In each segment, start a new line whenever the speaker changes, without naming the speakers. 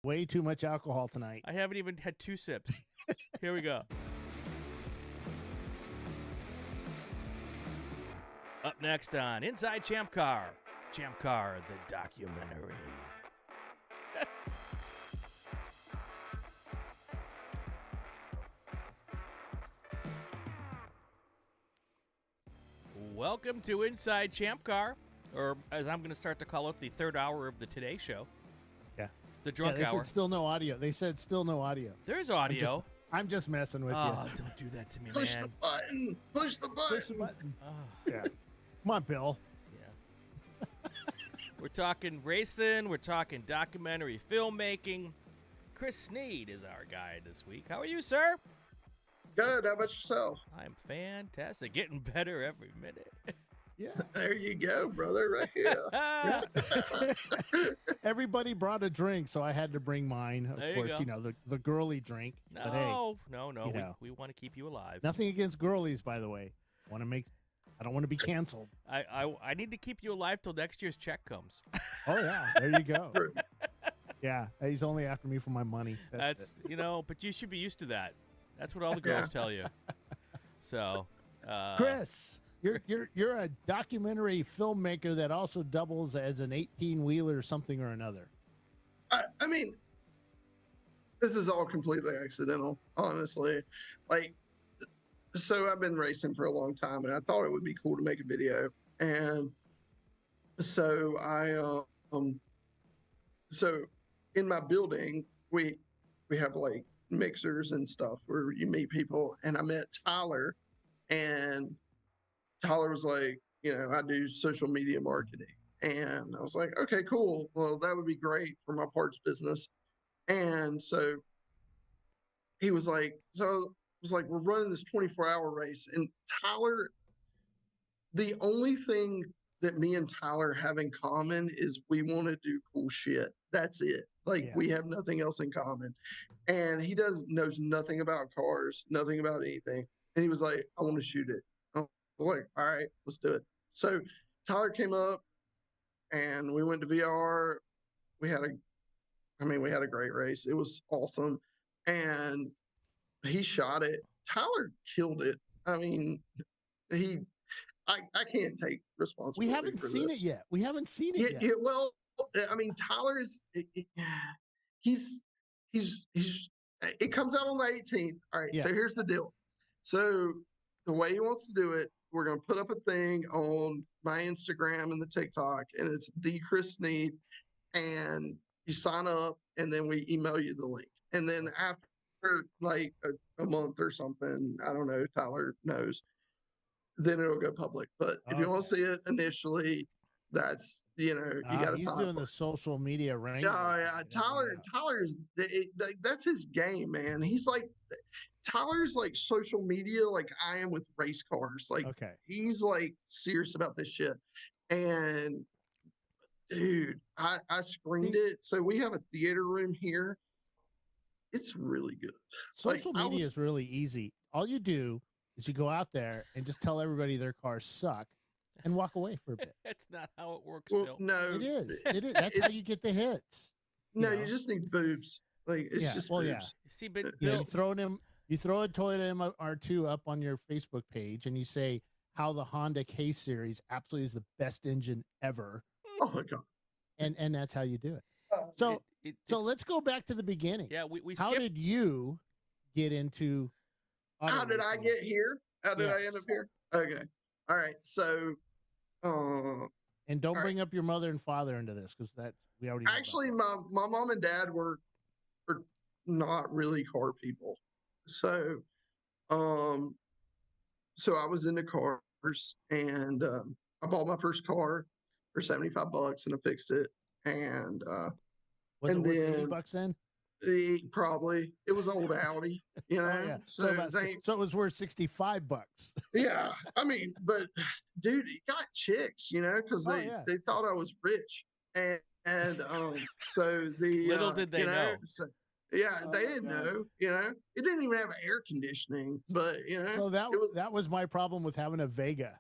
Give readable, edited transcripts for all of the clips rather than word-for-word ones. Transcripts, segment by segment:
Way too much alcohol tonight.
I haven't even had 2 sips. Here we go. Up next on Inside ChampCar, ChampCar the documentary. Welcome to Inside ChampCar, or as I'm going to start to call it, the 3rd hour of the Today Show.
Yeah.
The drunk
they
hour.
Said still no audio. They said still no audio.
There's audio.
I'm just messing with you.
Oh, don't do that to me,
Push
man.
the button. Push the button.
Push the button.
Oh,
Yeah. Come on, Bill.
yeah. We're talking racing. We're talking documentary filmmaking. Chris Sneed is our guy this week. How are you, sir?
Good. How about yourself?
I'm fantastic. Getting better every minute.
Yeah.
There you go, brother. Right here.
Everybody brought a drink, so I had to bring mine. Of
There you
course,
go.
The girly drink.
No,
But hey,
no.
you know.
We want to keep you alive.
nothing against girlies, by the way. I don't want to be canceled.
I need to keep you alive till next year's check comes.
Oh yeah, there you go. Yeah, he's only after me for my money.
That's but you should be used to that. That's what all the girls tell you. So,
Chris, you're a documentary filmmaker that also doubles as an 18-wheeler something or another.
I mean, this is all completely accidental, honestly. Like, so I've been racing for a long time, and I thought it would be cool to make a video. And so so in my building, we have like mixers and stuff where you meet people. And I met Tyler, and Tyler was like, I do social media marketing. And I was like, okay, cool. Well, that would be great for my parts business. And so he was like, we're running this 24-hour race. And Tyler, the only thing that me and Tyler have in common is we want to do cool shit. That's it. Like, we have nothing else in common. And he knows nothing about cars, nothing about anything. And he was like, I want to shoot it. I was like, all right, let's do it. So Tyler came up and we went to VR. We had a great race. It was awesome. And he shot it. Tyler killed it. I mean, I can't take responsibility.
We haven't seen it yet. We haven't seen it yet.
Yeah, well, I mean, Tyler is he's it comes out on the 18th. All right. Yeah. So here's the deal. So the way he wants to do it, we're going to put up a thing on my Instagram and the TikTok, and it's the Chris Sneed, and you sign up, and then we email you the link. And then after like a month or something, I don't know, Tyler knows, then it'll go public. But if you want to see it initially, that's, you got to sign up.
He's doing the social media rank.
Oh, yeah. Tyler's, that's his game, man. Tyler's like social media, like I am with race cars. Like, he's like serious about this shit. And dude, I screened it. So we have a theater room here. It's really good.
Social media is really easy. All you do is you go out there and just tell everybody their cars suck and walk away for a bit.
That's not how it works,
well,
Bill.
No.
It is. That's how you get the hits.
You just need boobs. Like, it's just boobs. Yeah.
See, but
Bill, you throw a Toyota R2 up on your Facebook page and you say how the Honda K Series absolutely is the best engine ever.
Oh my God.
And that's how you do it. So let's go back to the beginning.
Yeah, we
how did you get into
How did I get here? How did I end up here? Okay. All right. So
and don't bring up your mother and father into this, because we already
actually my mom and dad were not really car people. So I was into cars, and I bought my first car for $75 and I fixed it. And
was it worth $80 then?
Probably. It was old Audi,
Yeah. So it was worth $65.
Yeah. I mean, but dude, it got chicks, because they thought I was rich. And so the
little did they know.
So, yeah, they didn't know, it didn't even have air conditioning, but
so that was my problem with having a Vega.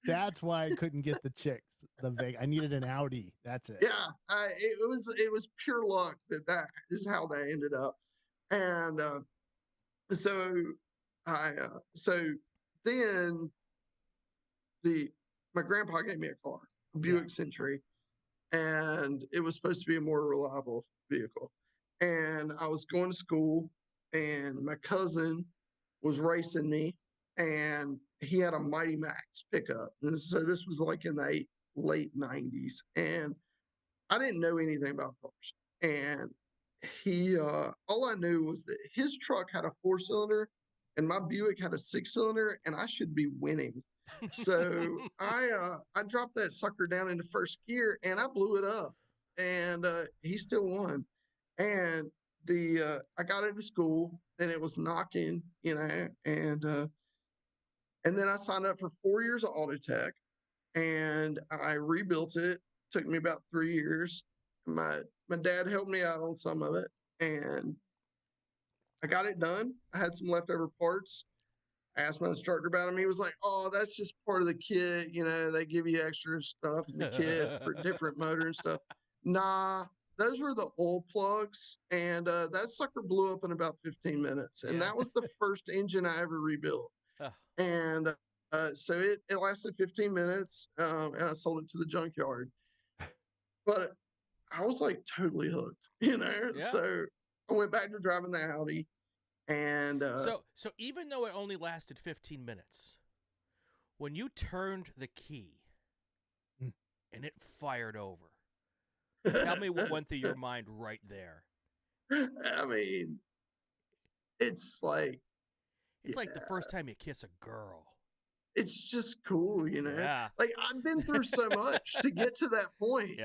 That's why I couldn't get the chicks. the vague. I needed an Audi. That's it.
Yeah, it was pure luck that is how that ended up. And so so then my grandpa gave me a car, a Buick Century, and it was supposed to be a more reliable vehicle. And I was going to school, and my cousin was racing me, and he had a Mighty Max pickup. And so this was like in the late 90s. And I didn't know anything about cars. And all I knew was that his truck had a 4-cylinder and my Buick had a 6-cylinder, and I should be winning. So I dropped that sucker down into first gear and I blew it up, and he still won. And I got into school and it was knocking, and then I signed up for 4 years of auto tech, and I rebuilt it. Took me about 3 years. My dad helped me out on some of it, and I got it done. I had some leftover parts. I asked my instructor about them. He was like, "Oh, that's just part of the kit. They give you extra stuff in the kit for different motor and stuff." Nah, those were the oil plugs, and that sucker blew up in about 15 minutes. And that was the first engine I ever rebuilt. And so it lasted 15 minutes, and I sold it to the junkyard. But I was like totally hooked,
Yeah.
So I went back to driving the Audi, and
so even though it only lasted 15 minutes, when you turned the key and it fired over, tell me what went through your mind right there.
I mean, it's like
the first time you kiss a girl.
It's just cool,
Yeah.
Like, I've been through so much to get to that point,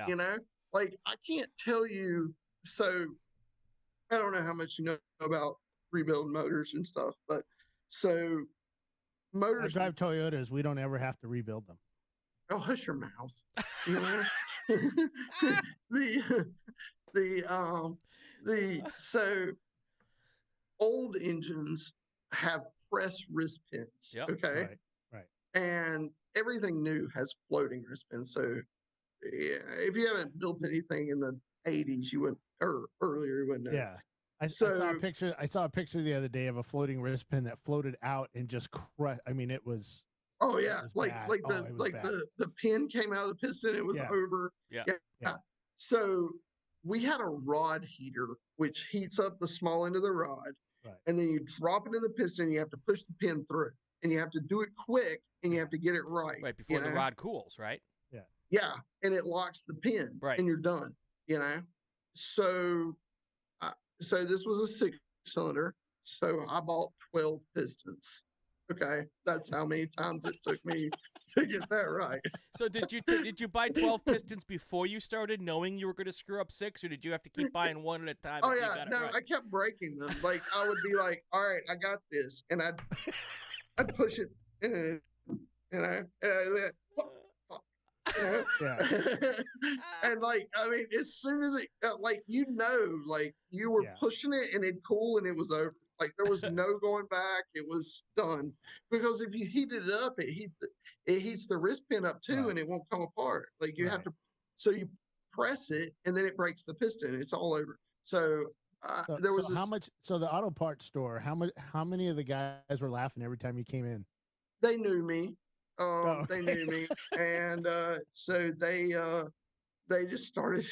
Like, I can't tell you. So I don't know how much you know about rebuilding motors and stuff, but so motors.
I drive Toyotas. We don't ever have to rebuild them.
Oh, hush your mouth. So old engines have press wrist pins.
Yep.
Okay.
Right.
And everything new has floating wrist pins. So if you haven't built anything in the 80s, you wouldn't, or earlier, you wouldn't know.
Yeah. I saw a picture. I saw a picture the other day of a floating wrist pin that floated out and just crushed. I mean, it was.
Oh yeah,
bad.
The pin came out of the piston. It was over.
Yeah.
So we had a rod heater which heats up the small end of the rod, and then you drop it in the piston. You have to push the pin through, and you have to do it quick, and you have to get it right.
Right before the rod cools, right?
Yeah.
Yeah, and it locks the pin, and you're done. So this was a 6-cylinder. So I bought 12 pistons. Okay, that's how many times it took me to get that right.
So did you buy 12 pistons before you started, knowing you were going to screw up 6, or did you have to keep buying one at a time?
Oh yeah, no, I kept breaking them. Like, I would be like, "All right, I got this," and I'd push it, and and like, I mean, as soon as it, like, like you were pushing it and it'd cool and it was over. Like, there was no going back. It was done. Because if you heated it up, it heats the wrist pin up too, and it won't come apart. Like, you have to, so you press it and then it breaks the piston. It's all over. So there was
how much? So the auto parts store, how many of the guys were laughing every time you came in?
They knew me. They knew me, and so they just started.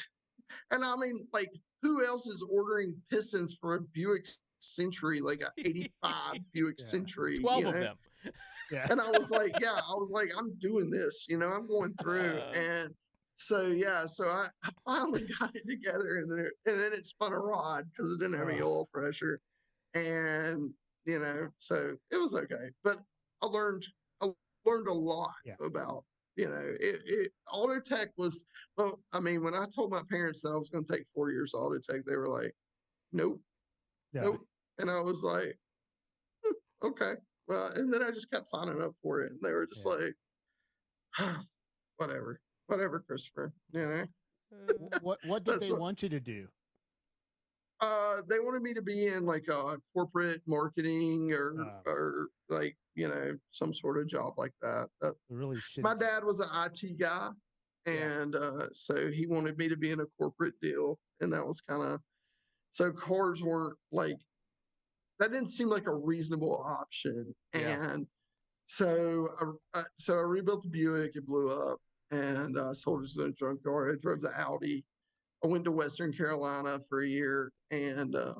And I mean, like, who else is ordering pistons for a Buick Century, like a 85 Buick Century?
12 of them.
Yeah. And I was like, I'm doing this, I'm going through. And so, so I finally got it together, and then it spun a rod because it didn't have any oil pressure. And, so it was okay. But I learned a lot about, auto tech was, well, I mean, when I told my parents that I was going to take 4 years auto tech, they were like, nope. And I was like, okay. Well, and then I just kept signing up for it, and they were just like, whatever, Christopher,
What did they want you to do?
They wanted me to be in like a corporate marketing or like, some sort of job like that.
Really shitty.
My dad was an IT guy, And so he wanted me to be in a corporate deal, and that was kind of, so cars weren't like, that didn't seem like a reasonable option.
Yeah.
And so I rebuilt the Buick, it blew up, and sold it to the junk car. I drove the Audi. I went to Western Carolina for a year, and I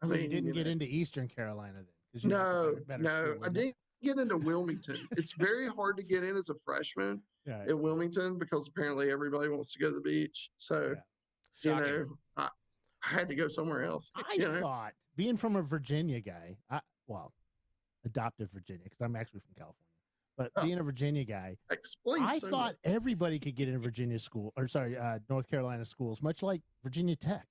So
mean,
you didn't get into Eastern Carolina then? 'Cause you went to better
no,
school,
I
isn't it?
didn't get into Wilmington. It's very hard to get in as a freshman
Right.
at Wilmington because apparently everybody wants to go to the beach. So,
Yeah.
Shocking.
I had to go somewhere else.
I thought, being from a Virginia guy, adopted Virginia, because I'm actually from California, but being a Virginia guy, I thought everybody could get into Virginia school, or sorry, North Carolina schools, much like Virginia Tech.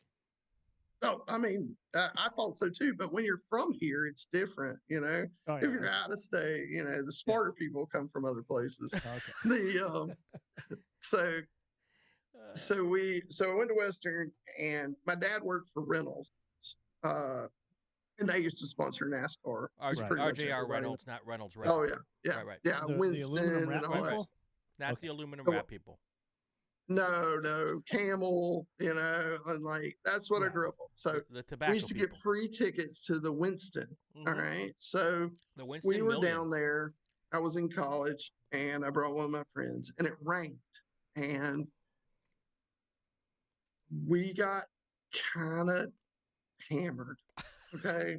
Oh, I mean, I thought so too. But when you're from here, it's different.
Oh, yeah,
if you're out of state, the smarter people come from other places.
Okay.
So I went to Western, and my dad worked for Reynolds, and they used to sponsor NASCAR.
RJR Reynolds, not Reynolds Wrap.
Oh yeah.
Right.
Winston,
the aluminum wrap
and all that.
people?
Not the aluminum wrap people.
No, Camel, and like that's what I grew up on. So
the tobacco
we used to
people.
get free tickets to the Winston. All right. So
the Winston
we were
Million.
down there. I was in college, and I brought one of my friends, and it rained, and we got kind of hammered. Okay.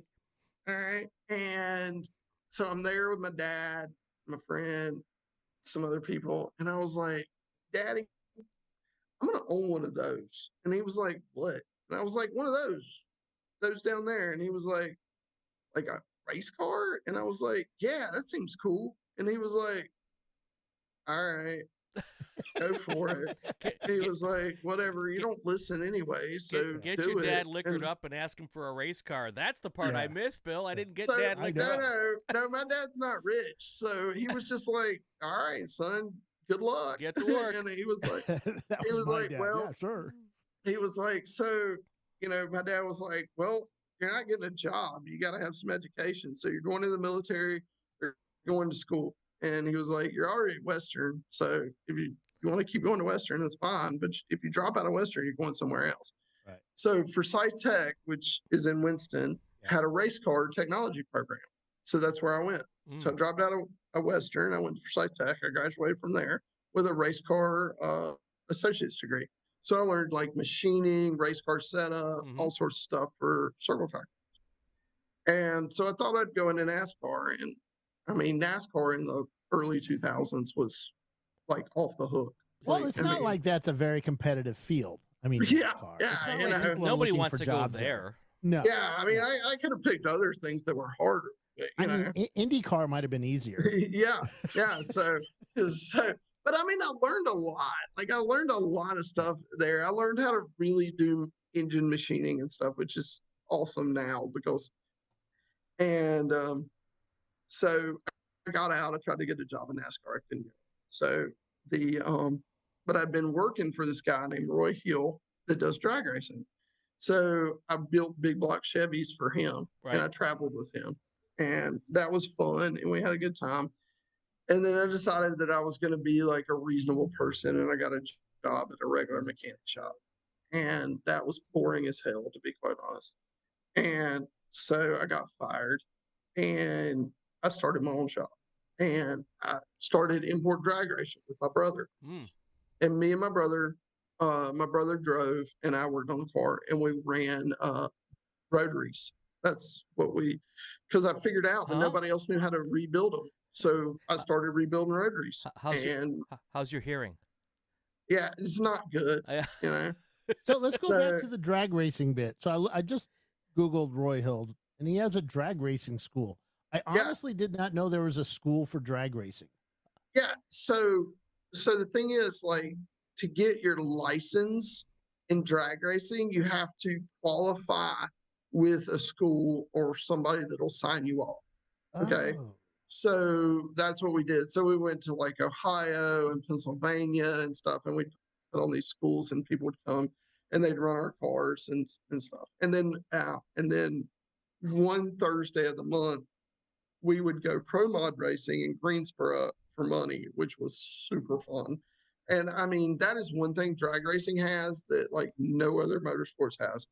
All right. And so I'm there with my dad, my friend, some other people, and I was like, Daddy, I'm going to own one of those. And he was like, what? And I was like, one of those down there. And he was like a race car? And I was like, yeah, that seems cool. And he was like, all right, go for it. He was like, whatever, you don't listen anyway, so
get your dad liquored up and ask him for a race car. That's the part I missed, Bill. I didn't get dad liquored up.
No, my dad's not rich. So he was just like, all right, son, good luck.
Get to work.
And he was like, well,
yeah, sure.
He was like, so, my dad was like, well, you're not getting a job. You got to have some education. So you're going to the military or going to school. And he was like, you're already at Western. So if you want to keep going to Western, that's fine. But if you drop out of Western, you're going somewhere else.
Right.
So Forsyth Tech, which is in Winston, had a race car technology program. So that's where I went. So I dropped out of Western. I went to Forsyth Tech. I graduated from there with a race car associate's degree. So I learned like machining, race car setup, all sorts of stuff for circle track. And so I thought I'd go into NASCAR. And I mean, NASCAR in the early 2000s was like off the hook.
Well, it's not like that's a very competitive field. I mean, NASCAR.
Nobody wants to go there.
No.
Yeah, I mean, I could have picked other things that were harder.
I mean, IndyCar might have been easier.
yeah. So, but I mean, I learned a lot. Like, I learned a lot of stuff there. I learned how to really do engine machining and stuff, which is awesome now so I got out. I tried to get a job in NASCAR. I couldn't get it. So but I've been working for this guy named Roy Hill that does drag racing. So I built big block Chevys for him, and I traveled with him, and that was fun, and we had a good time. And then I decided that I was going to be like a reasonable person, and I got a job at a regular mechanic shop, and that was boring as hell, to be quite honest. And so I got fired, and I started my own shop, and I started import drag racing with my brother. And me and my brother drove, and I worked on the car, and we ran rotaries. That's what because I figured out that nobody else knew how to rebuild them. So I started rebuilding rotaries.
How's your hearing?
Yeah, it's not good.
So let's go back to the drag racing bit. So I just Googled Roy Hill, and he has a drag racing school. I honestly did not know there was a school for drag racing.
Yeah. So the thing is, like, to get your license in drag racing, you have to qualify with a school or somebody that'll sign you off. Okay.
Oh.
So that's what we did. So we went to like Ohio and Pennsylvania and stuff, and we put on these schools, and people would come and they'd run our cars and stuff. And then one Thursday of the month, we would go pro mod racing in Greensboro for money, which was super fun. And I mean, that is one thing drag racing has that like no other motorsports has.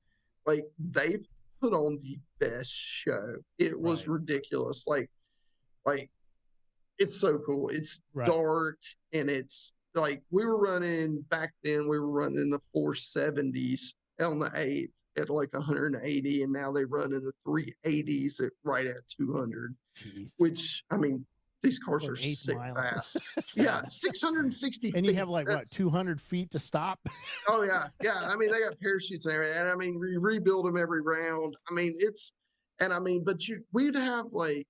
Like they put on the best show. It was ridiculous. Like it's so cool. It's dark and it's like we were running back then. We were running in the 470s on the 8th at like 180, and now they run in the 380s at right at 200. Jeez. Which I mean, these cars are sick fast. Yeah, 660
and you have like what 200 feet to stop.
Oh yeah. I mean, they got parachutes and everything. And I mean, we rebuild them every round. I mean, but we'd have like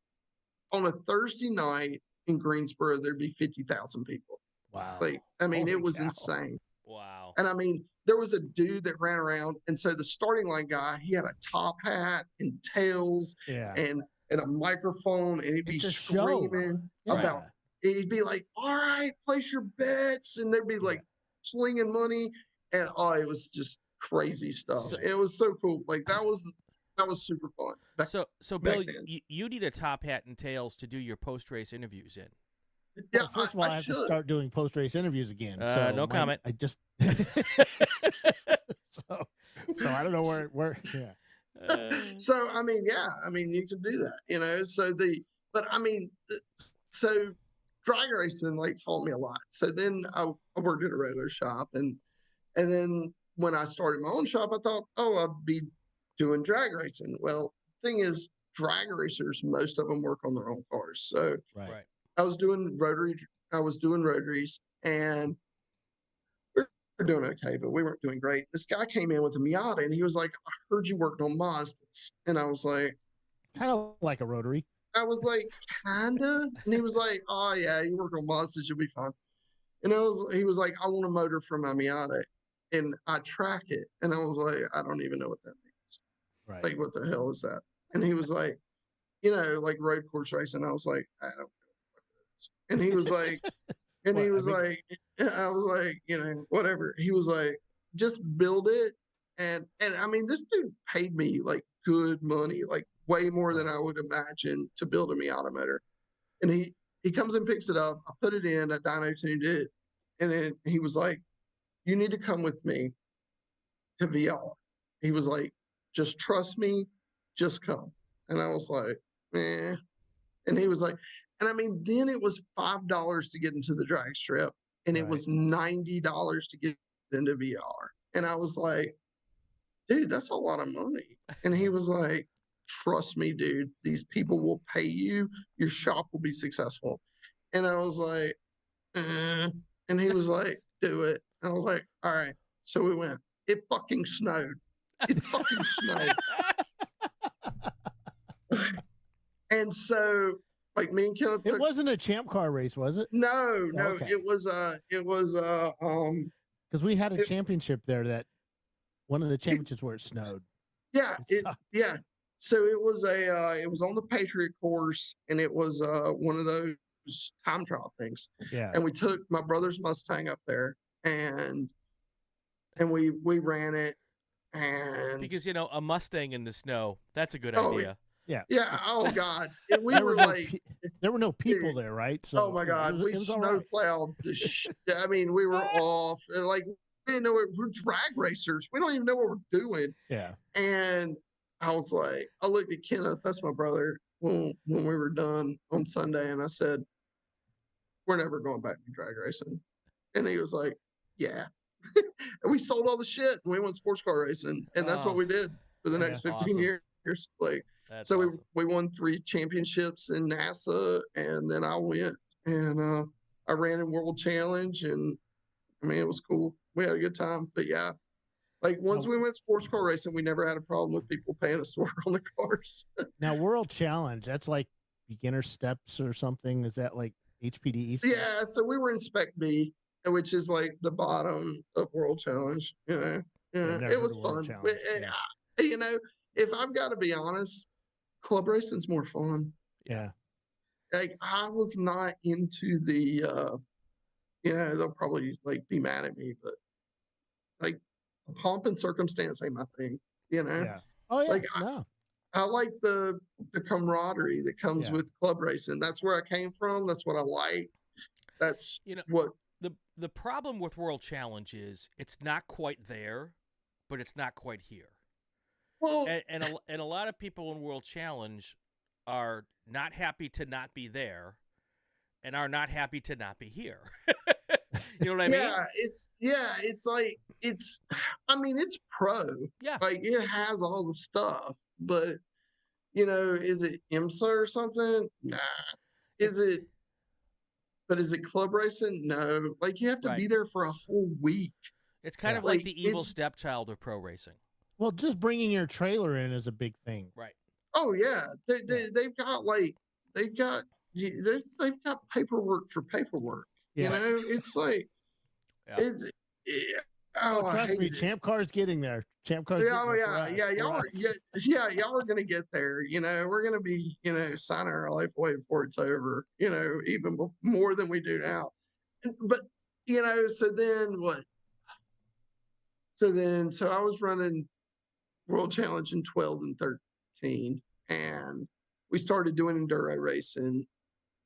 on a Thursday night in Greensboro, there'd be 50,000 people.
Wow.
Like, I mean, it was insane.
Wow.
And I mean, there was a dude that ran around, and so the starting line guy, he had a top hat and tails and a microphone, and he'd be screaming about. He'd be like, "All right, place your bets," and they'd be like slinging money, and it was just crazy stuff. It was so cool. Like that was super fun.
So Bill, you need a top hat and tails to do your post-race interviews in.
Yeah,
well, first of all, I have to start doing post-race interviews again. So
no comment.
I just so I don't know where. Yeah.
So I mean, you can do that, So so drag racing like taught me a lot. So then I worked at a regular shop, and then when I started my own shop, I thought, I'd be doing drag racing. Well, thing is, drag racers, most of them work on their own cars. So I was doing rotaries, and we were doing okay, but we weren't doing great. This guy came in with a Miata, and he was like, "I heard you worked on Mazdas," and I was like,
"Kind of like a rotary."
I was like, "Kinda," and he was like, "Oh yeah, you work on Mazdas, you'll be fine." And he was like, "I want a motor for my Miata, and I track it," and I was like, "I don't even know what that means.
Right?
Like, what the hell is that?" And he was like, like road course racing. I was like, "I don't." And he was like, I was like, whatever. He was like, just build it. And I mean, this dude paid me like good money, like way more than I would imagine to build a Miata motor. And he comes and picks it up. I put it in, I dyno tuned it. And then he was like, "You need to come with me to VR." He was like, "Just trust me, just come." And I was like, "Eh." And he was like, and I mean, then it was $5 to get into the drag strip, and it was $90 to get into VR. And I was like, "Dude, that's a lot of money." And he was like, "Trust me, dude, these people will pay you. Your shop will be successful." And I was like, and he was like, "Do it." And I was like, "All right." So we went. It fucking snowed. It fucking snowed. And so, like, me and Kenneth,
it wasn't a ChampCar race, was it?
No. Okay. It was
because we had a championship there, that one of the championships where it snowed.
Yeah. So it was it was on the Patriot course, and it was one of those time trial things.
Yeah.
And we took my brother's Mustang up there, and we ran it. And
because a Mustang in the snow, that's a good idea.
Yeah.
Oh God. We were like,
there were no people there, right? So
oh my God, we snowplowed the shit. I mean, we were off. Like, we didn't know we're drag racers. We don't even know what we're doing.
Yeah.
And I was like, I looked at Kenneth, that's my brother, when we were done on Sunday, and I said, "We're never going back to drag racing." And he was like, "Yeah." And we sold all the shit, and we went sports car racing, and that's what we did for the next 15 years. Like,
that's
so
awesome.
we won 3 championships in NASA, and then I went and I ran in World Challenge, and I mean, it was cool. We had a good time. But yeah, like once we went sports car racing, we never had a problem with people paying us to work on the cars.
Now, World Challenge, that's like beginner steps or something. Is that like HPDE stuff?
Yeah, so we were in Spec B, which is like the bottom of World Challenge. It was fun. But, if I've got to be honest, club racing's more fun.
Yeah.
Like, I was not into the they'll probably like be mad at me, but like pomp and circumstance ain't my thing,
Yeah. Oh yeah.
Like, I like the camaraderie that comes with club racing. That's where I came from. That's what I like. That's
you know
what
the problem with World Challenge is it's not quite there, but it's not quite here.
Well,
and a lot of people in World Challenge are not happy to not be there, and are not happy to not be here. You know what I mean?
It's like I mean, it's pro.
Yeah.
Like it has all the stuff, but is it IMSA or something? Nah. Is it club racing? No. Like you have to be there for a whole week.
It's kind of like the evil stepchild of pro racing.
Well, just bringing your trailer in is a big thing.
Right.
Oh yeah. They've got paperwork for paperwork.
Yeah.
It's like it's
trust me, ChampCar's getting there. ChampCar's
y'all are gonna get there. We're gonna be signing our life away before it's over. Even more than we do now. But so then what? So I was running World Challenge in 12 and 13, and we started doing enduro racing,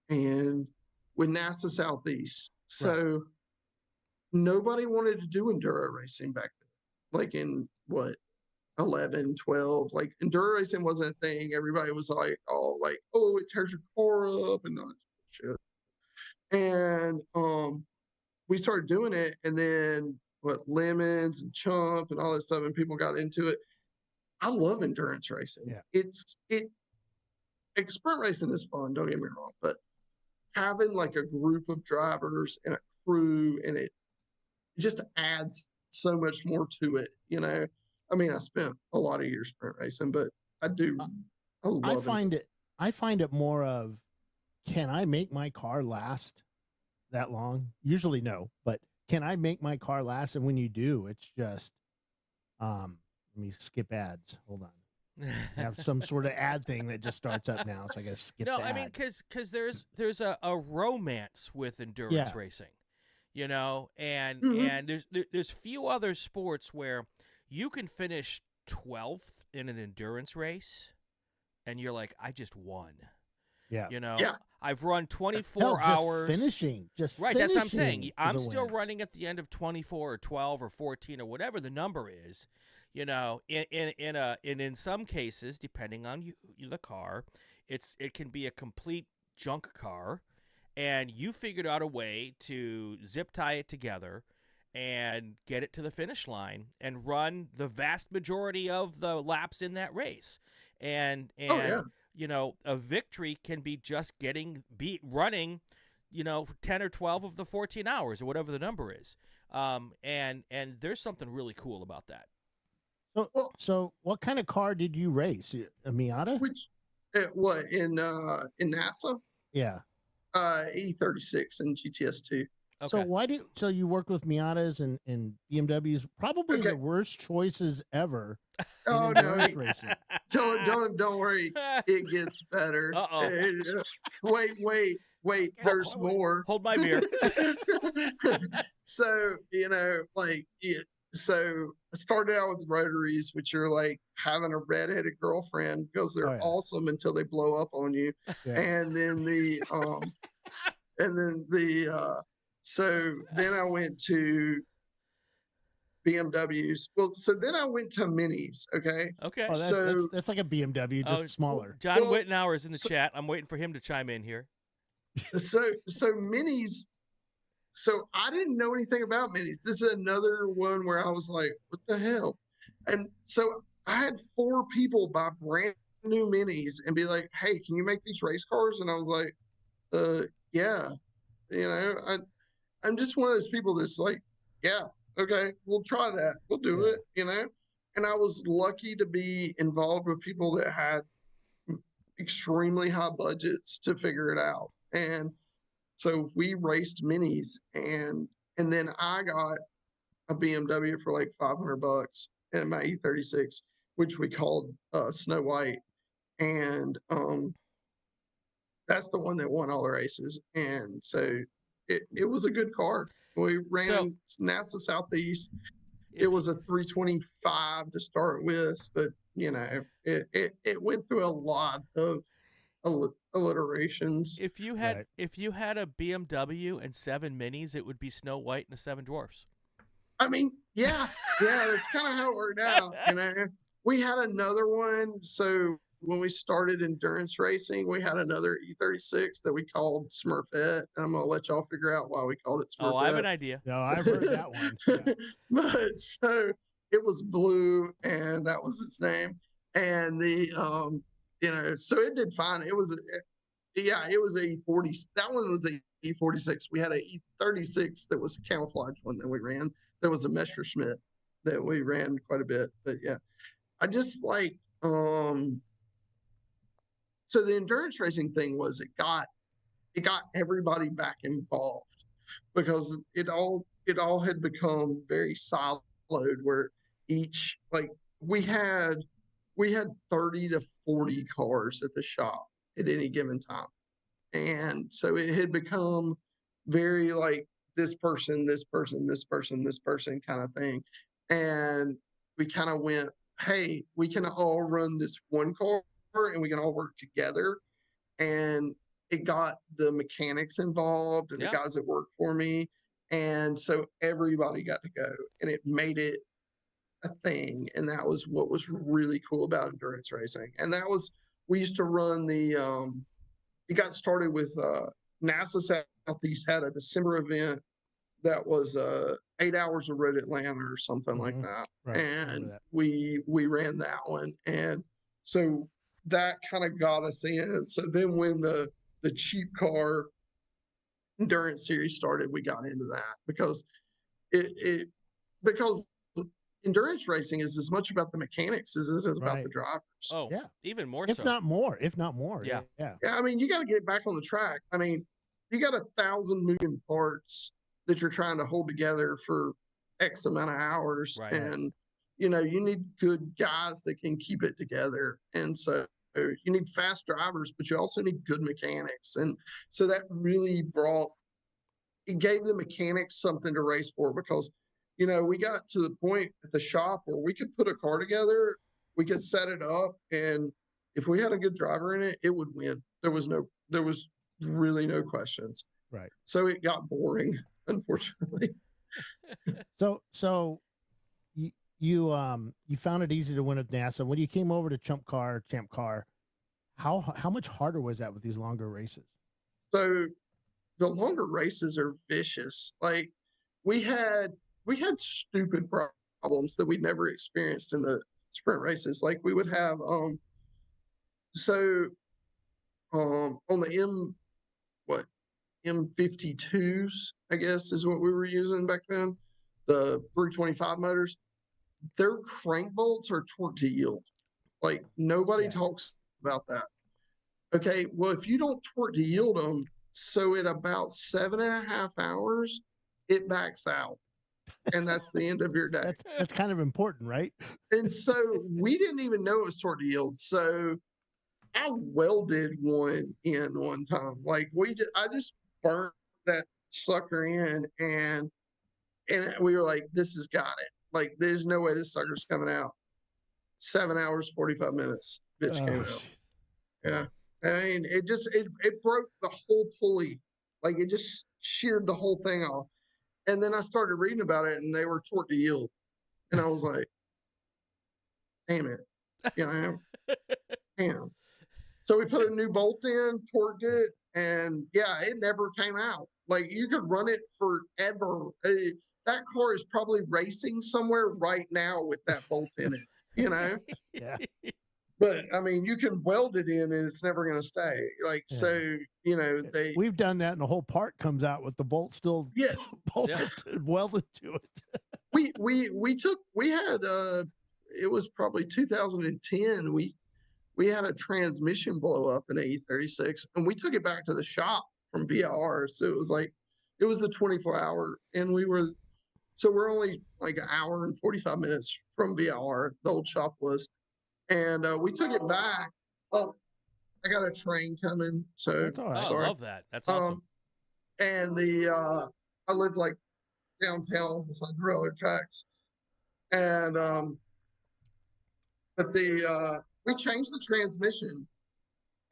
and with NASA Southeast. So nobody wanted to do enduro racing back then, like in 11, 12. Like enduro racing wasn't a thing. Everybody was like, oh, it tears your core up and all that shit. And we started doing it, and then Lemons and Chump and all that stuff, and people got into it. I love endurance racing. Yeah. Sprint racing is fun, don't get me wrong, but having like a group of drivers and a crew, and it just adds so much more to it. I mean, I spent a lot of years sprint racing, but I
find it more of, can I make my car last that long? Usually no, but can I make my car last? And when you do, it's just, let me skip ads. Hold on. I have some sort of ad thing that just starts up now, so I gotta skip.
No, I mean, because there's a romance with endurance racing, and there's few other sports where you can finish 12th in an endurance race, and you're like, I just won.
Yeah.
I've run 24 hours.
Finishing. That's what I'm saying.
I'm still running at the end of 24 or 12 or 14 or whatever the number is. In some cases, depending on the car, it can be a complete junk car, and you figured out a way to zip tie it together and get it to the finish line and run the vast majority of the laps in that race. And a victory can be just running, 10 or 12 of the 14 hours or whatever the number is. And there's something really cool about that.
So what kind of car did you race? A Miata?
In NASA?
Yeah.
E36 and GTS2.
Okay.
So you work with Miatas and BMWs, probably the worst choices ever.
Oh no! Don't worry, it gets better. Wait. There's more.
Hold my beer.
So so I started out with rotaries, which are like having a redheaded girlfriend because they're awesome until they blow up on you, and then so then I went to BMWs. Well, so then I went to Minis. Okay.
Oh, that's like a BMW, just smaller.
John Wittenauer is in the chat. I'm waiting for him to chime in here.
So Minis. So I didn't know anything about Minis. This is another one where I was like, what the hell? And so I had 4 people buy brand new Minis and be like, hey, can you make these race cars? And I was like, yeah. I'm just one of those people that's like, yeah, okay, we'll try that. We'll do it, And I was lucky to be involved with people that had extremely high budgets to figure it out. And so we raced Minis, and then I got a BMW for like $500 and my E36, which we called Snow White. And that's the one that won all the races. And so it was a good car. We ran NASA Southeast. It was a 325 to start with, but it went through a lot of alliterations.
If you had a BMW and 7 Minis, it would be Snow White and the 7 Dwarfs.
I mean, yeah, that's kind of how it worked out. We had another one. So when we started endurance racing, we had another E36 that we called Smurfette. I'm gonna let y'all figure out why we called it Smurfette.
Oh, I have an idea.
No, I've heard that one. Yeah.
But so it was blue, and that was its name. And the so it did fine. It was it was a 40. That one was a E46. We had a E36 that was a camouflage one that we ran. There was a Messerschmitt that we ran quite a bit. But yeah, I just like so the endurance racing thing was it got everybody back involved because it all had become very siloed where each we had 30 to 40 cars at the shop at any given time. And so it had become very like this person kind of thing. And we kind of went, hey, we can all run this one car and we can all work together. And it got the mechanics involved and the guys that worked for me. And so everybody got to go and it made it a thing. And that was what was really cool about endurance racing. And that was, we used to run it got started with NASA Southeast had a December event that was 8 hours of Road Atlanta or something like that. Right. And we ran that one. And so that kind of got us in. So then when the ChampCar Endurance Series started, we got into that because because endurance racing is as much about the mechanics as it is about the drivers.
Oh, yeah, even more
if not more.
Yeah. I mean, you got to get back on the track. I mean, you got 1,000 moving parts that you're trying to hold together for X amount of hours, and you need good guys that can keep it together. And so you need fast drivers, but you also need good mechanics. And so that really gave the mechanics something to race for because we got to the point at the shop where we could put a car together, we could set it up, and if we had a good driver in it, it would win. There was really no questions.
Right.
So it got boring, unfortunately.
So you found it easy to win at NASA. When you came over to ChampCar, how much harder was that with these longer races?
So the longer races are vicious. Like we had stupid problems that we'd never experienced in the sprint races. Like we would have on the M52s, I guess is what we were using back then, the 325 motors, their crank bolts are torque to yield. Like nobody talks about that. Okay, well, if you don't torque to yield them, so at about 7.5 hours, it backs out. And that's the end of your day.
That's kind of important, right?
And so we didn't even know it was torque to yield. So I welded one in one time. Like I just burnt that sucker in, and we were like, this has got it. Like there's no way this sucker's coming out. 7 hours, 45 minutes. Bitch came out. Yeah. I mean, it broke the whole pulley. Like it just sheared the whole thing off. And then I started reading about it, and they were torque to yield, and I was like, "Damn it, damn." So we put a new bolt in, torqued it, and it never came out. Like you could run it forever. That car is probably racing somewhere right now with that bolt in it.
Yeah.
But I mean, you can weld it in, and it's never going to stay. Like so,
we've done that, and the whole part comes out with the bolt still bolted welded to it.
we had it was probably 2010. We had a transmission blow up in an E36, and we took it back to the shop from VIR. So it was the 24-hour, and we're only like an hour and 45 minutes from VIR. The old shop was. And we took it back. Oh, I got a train coming. So
that's all right.
I love that. That's awesome.
And I live like downtown beside the railroad tracks. And but we changed the transmission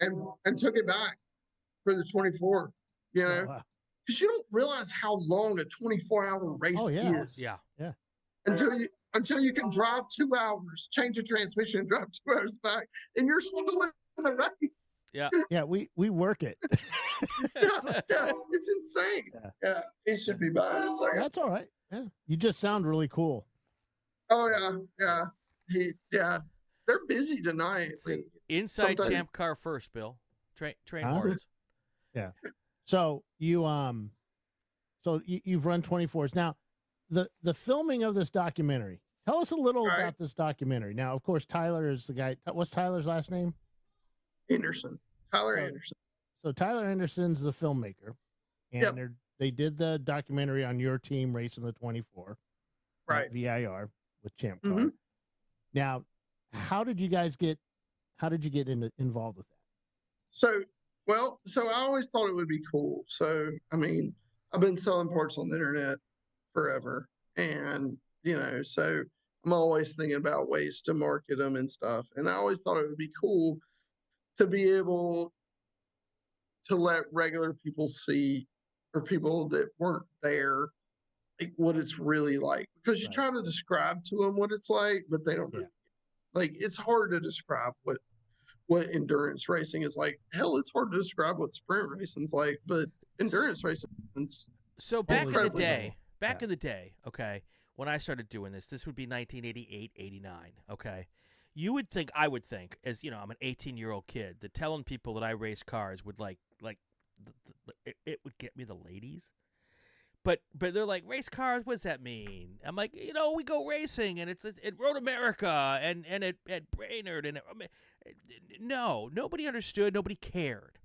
and took it back for the 24. You know, because you don't realize how long a 24-hour race is.
Yeah.
Until you can drive 2 hours, change a transmission, and drive 2 hours back, and you're still in the race.
Yeah, we work it.
yeah, it's insane. Yeah, it should be by us.
That's all right. Yeah, you just sound really cool.
Oh yeah. They're busy tonight.
Inside ChampCar first, Bill. Train words.
Yeah. So you've run 24s now. The filming of this documentary. Tell us a little about this documentary. Now, of course, Tyler is the guy. What's Tyler's last name?
Anderson. Anderson.
So Tyler Anderson's the filmmaker, and they did the documentary on your team racing the 24,
right?
VIR with ChampCar. Now, how did you get involved with that?
So I always thought it would be cool. So, I mean, I've been selling parts on the internet forever. And, so I'm always thinking about ways to market them and stuff. And I always thought it would be cool to be able to let regular people see, or people that weren't there, like what it's really like. Because you try to describe to them what it's like, but they don't. Like, it's hard to describe what endurance racing is like. Hell, it's hard to describe what sprint racing's like, but endurance racing is
so back in the day, okay, when I started doing this would be 1988, 89, okay? I would think, as I'm an 18-year-old kid, that telling people that I race cars would it would get me the ladies. But they're like, race cars, what does that mean? I'm like, we go racing, and it's at Road America and at Brainerd, and no, nobody understood, nobody cared.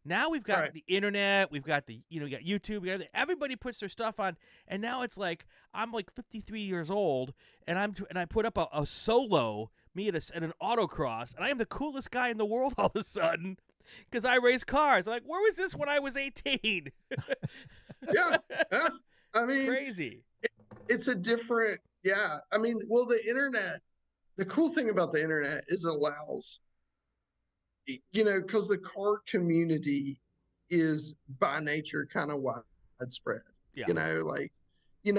Now we've got the internet, we've got we got YouTube, everybody puts their stuff on, and now it's like I'm like 53 years old, and I put up a solo me at an autocross, and I am the coolest guy in the world all of a sudden because I race cars. I'm like, where was this when I was 18?
Yeah. I mean,
crazy.
It's a different, I mean, well, the internet, the cool thing about the internet is it allows, because the car community is by nature kind of widespread. Like you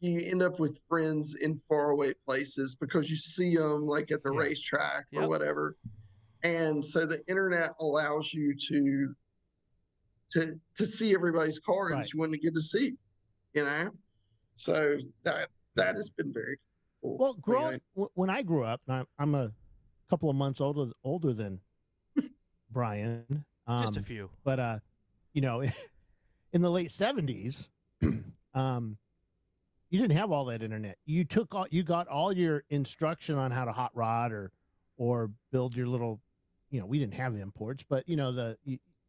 end up with friends in faraway places because you see them like at the racetrack or whatever. And so the internet allows you to see everybody's cars that you want to get to see, So that has been very cool.
Well, when I grew up, I'm a couple of months older than Brian.
Just a few.
But in the late 70s, you didn't have all that internet. You got all your instruction on how to hot rod or build your little, we didn't have imports, but you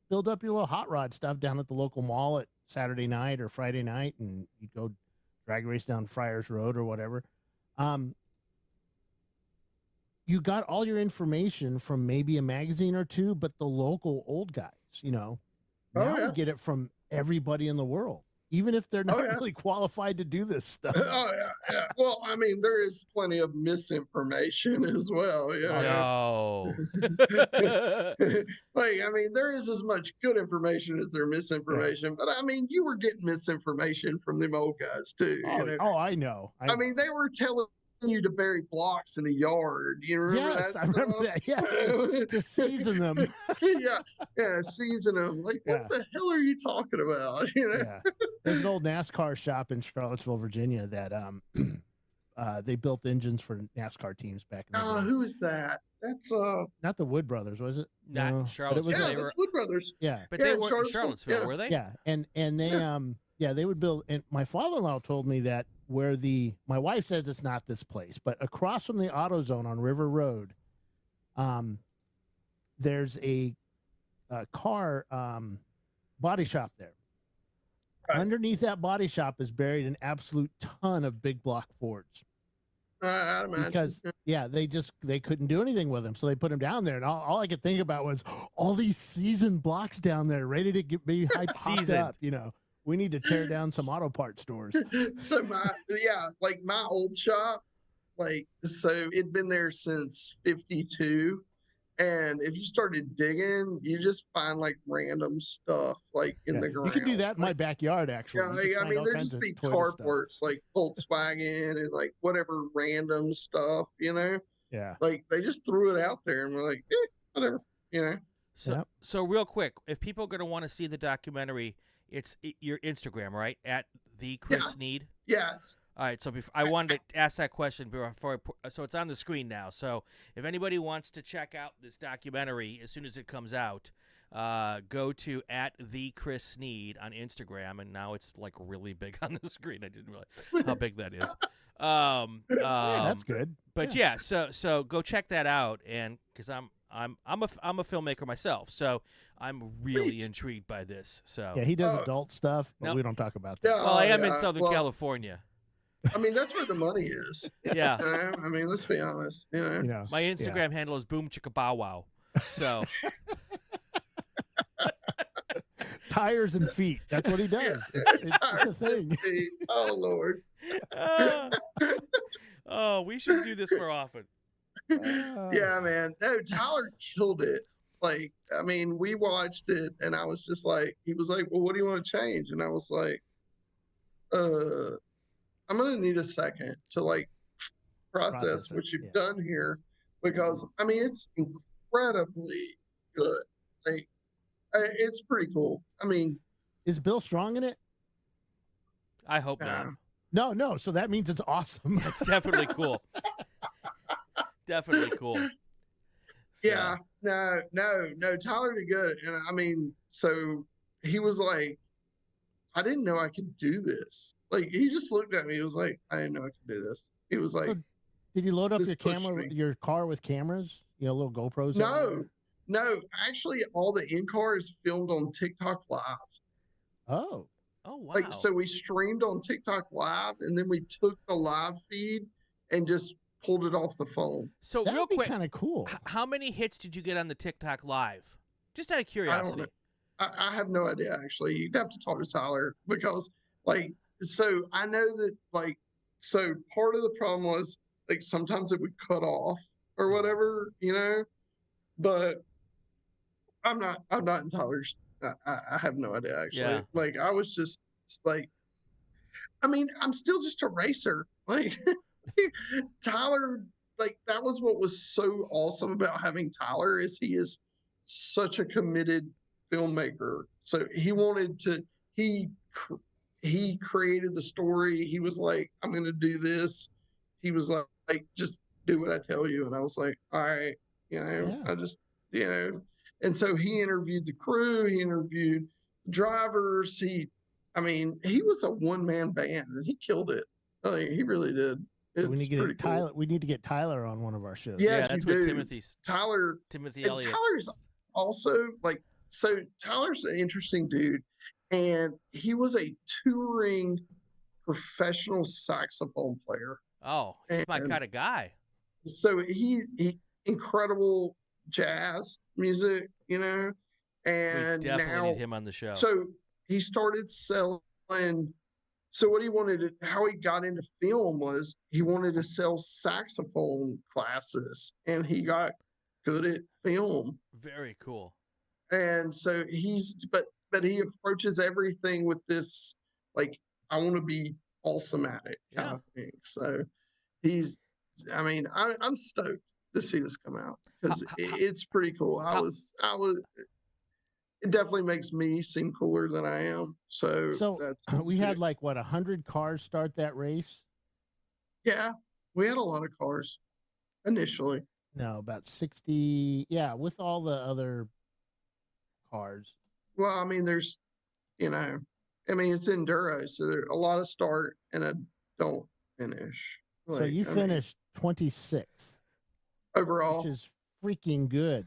build up your little hot rod stuff down at the local mall at Saturday night or Friday night, and you'd go drag race down Friars Road or whatever. You got all your information from maybe a magazine or two, but the local old guys, now you get it from everybody in the world, even if they're not really qualified to do this stuff.
Yeah. Well, I mean, there is plenty of misinformation as well.
No.
I mean, there is as much good information as there misinformation, but I mean, you were getting misinformation from them old guys too.
I know.
I mean, they were telling you to bury blocks in a yard. You remember that?
I remember that. Yes, to season them.
Season them. Like, what the hell are you talking about?
There's an old NASCAR shop in Charlottesville, Virginia that they built engines for NASCAR teams back in the day.
Who is that? That's
not the Wood Brothers, was it?
Not Charlottesville.
That's Wood Brothers.
But they were in Charlottesville, were they?
Yeah, and they they would build. And my father-in-law told me that where my wife says it's not this place, but across from the AutoZone on River Road, there's a car body shop there. Right. Underneath that body shop is buried an absolute ton of big block Fords. Because they couldn't do anything with them, so they put them down there, and all I could think about was all these seasoned blocks down there ready to be popped up. We need to tear down some auto parts stores.
So my old shop, so it'd been there since 52, And if you started digging, you just find like random stuff like in the ground.
You can do that in my backyard, actually.
Yeah, like, I mean, there'd just be car parts like Volkswagen and like whatever random stuff,
Yeah.
Like they just threw it out there and we're like, whatever,
So real quick, if people are going to want to see the documentary, it's your Instagram, right? At the Chris Sneed.
Yes.
All right. So I wanted to ask that question before. So it's on the screen now. So if anybody wants to check out this documentary as soon as it comes out, go to at the Chris Sneed on Instagram, and now it's like really big on the screen. I didn't realize how big that is.
That's good.
But so go check that out, and because I'm a filmmaker myself, so I'm really intrigued by this. So
yeah, he does adult stuff, but we don't talk about that.
Well, I am in Southern California.
I mean, that's where the money is.
Yeah.
I mean, let's be honest.
My Instagram handle is Boom Chicka Bow Wow. So
tires and feet. That's what he does. It's a thing.
Oh Lord.
Oh, we should do this more often.
Yeah, man. No, Tyler killed it. Like, I mean, we watched it and I was just like, he was like, well, what do you want to change? And I was like, I'm going to need a second to like process what you've done here, because I mean, it's incredibly good. Like, it's pretty cool. I mean,
is Bill Strong in it?
I hope not.
No. So that means it's awesome.
It's definitely cool. Definitely cool. So.
Yeah, no. Tyler did good, and I mean, so he was like, I didn't know I could do this. Like, he just looked at me. He was like, I didn't know I could do this. He was like, so
did you load up your car with cameras? Little GoPros?
No. Actually, all the in-car is filmed on TikTok Live.
Oh,
wow.
Like, so we streamed on TikTok Live, and then we took the live feed and just pulled it off the phone.
So
that'd
real quick,
kind of cool.
How many hits did you get on the TikTok Live? Just out of curiosity.
I have no idea, actually. You'd have to talk to Tyler, because like, so I know that like, so part of the problem was like sometimes it would cut off or whatever, but I'm not in Tyler's. I have no idea, actually.
Yeah.
Like, I was just like, I mean, I'm still just a racer. Like, Tyler, like, that was what was so awesome about having Tyler, is he is such a committed filmmaker. So he wanted to, he created the story. He was like, I'm going to do this. He was like, just do what I tell you. And I was like, all right, I just, and so he interviewed the crew, he interviewed drivers. He was a one-man band, and he killed it. Like, he really did.
We need to get Tyler. Cool. We need to get Tyler on one of our shows.
Yes,
that's
what
Timothy Elliott.
Tyler's also like, so Tyler's an interesting dude, and he was a touring professional saxophone player.
Oh, he's my kind of guy.
So he incredible jazz music, and
we definitely need him on the show.
So he started selling. So what he wanted how he got into film was he wanted to sell saxophone classes, and he got good at film.
Very cool.
And so but he approaches everything with this, like, I want to be awesome at it kind of thing. So I'm stoked to see this come out, because it's pretty cool. It definitely makes me seem cooler than I am. So
we had like 100 cars start that race.
Yeah, we had a lot of cars initially.
No, about 60. Yeah, with all the other cars.
Well, I mean, there's, it's enduro, so there's a lot of start and a don't finish.
Like, so you finished 26th
overall,
which is freaking good.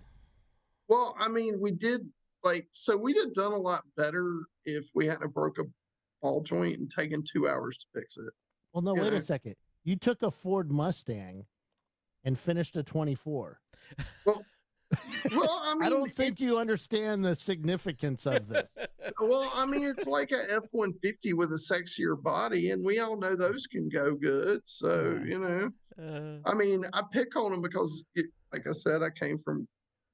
Well, I mean, we did we'd have done a lot better if we hadn't broke a ball joint and taken 2 hours to fix it.
Well, no, wait a second. You took a Ford Mustang and finished a 24.
Well, I mean,
I don't think you understand the significance of this.
Well, I mean, it's like a F-150 with a sexier body, and we all know those can go good. So, I mean, I pick on them because, like I said, I came from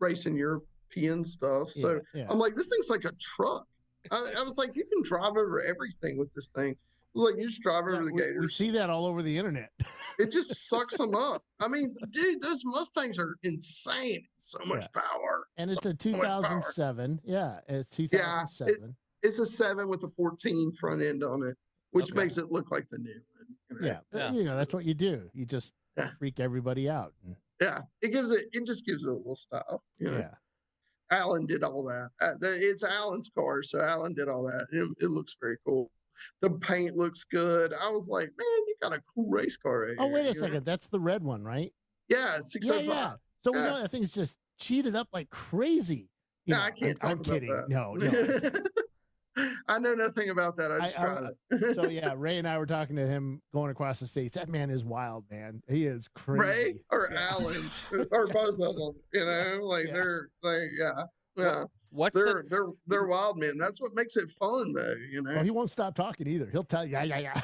racing European stuff. So I'm like, this thing's like a truck. I was like, you can drive over everything with this thing. It was like, you just drive over the gators.
We see that all over the internet.
It just sucks them up. I mean, dude, those Mustangs are insane. It's so much power.
And it's a 2007. Yeah, it's 2007.
Yeah, it's a 7 with a 14 front end on it, which makes it look like the new one. You know?
Yeah, you know, that's what you do. You just freak everybody out.
Yeah, it just gives it a little style. You know? Yeah. Alan did all that. It's Alan's car, so Alan did all that. It looks very cool. The paint looks good. I was like, man, you got a cool race car right here.
Oh, wait a second. Know? That's the red one, right?
Yeah, 605. Yeah.
So we know that thing's just cheated up like crazy.
No, I can't talk about
kidding.
That.
No.
I know nothing about that. I just tried it.
So yeah, Ray and I were talking to him going across the states. That man is wild, man. He is crazy.
Ray or Alan or both of them. You know, like they're like yeah. They're wild, man. That's what makes it fun, though. You know.
Well, he won't stop talking either. He'll tell you, yeah.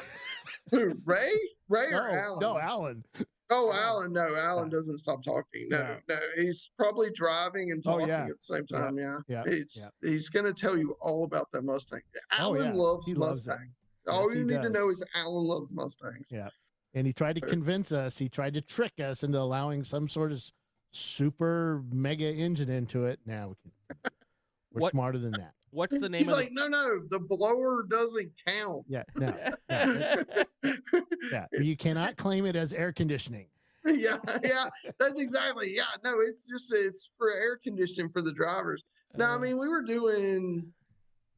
Who, Ray or Alan?
No, Alan.
Oh, Alan. No, Alan doesn't stop talking. No. He's probably driving and talking at the same time. Yeah. He's going to tell you all about that Mustang. Alan loves Mustangs. All you need to know is Alan loves Mustangs.
Yeah. And he tried to convince us. He tried to trick us into allowing some sort of super mega engine into it. Now we're smarter than that.
What's the name?
He's like, no, the blower doesn't count.
Yeah, no. Yeah, you cannot claim it as air conditioning.
Yeah, that's exactly. Yeah, no, it's for air conditioning for the drivers. Now, I mean, we were doing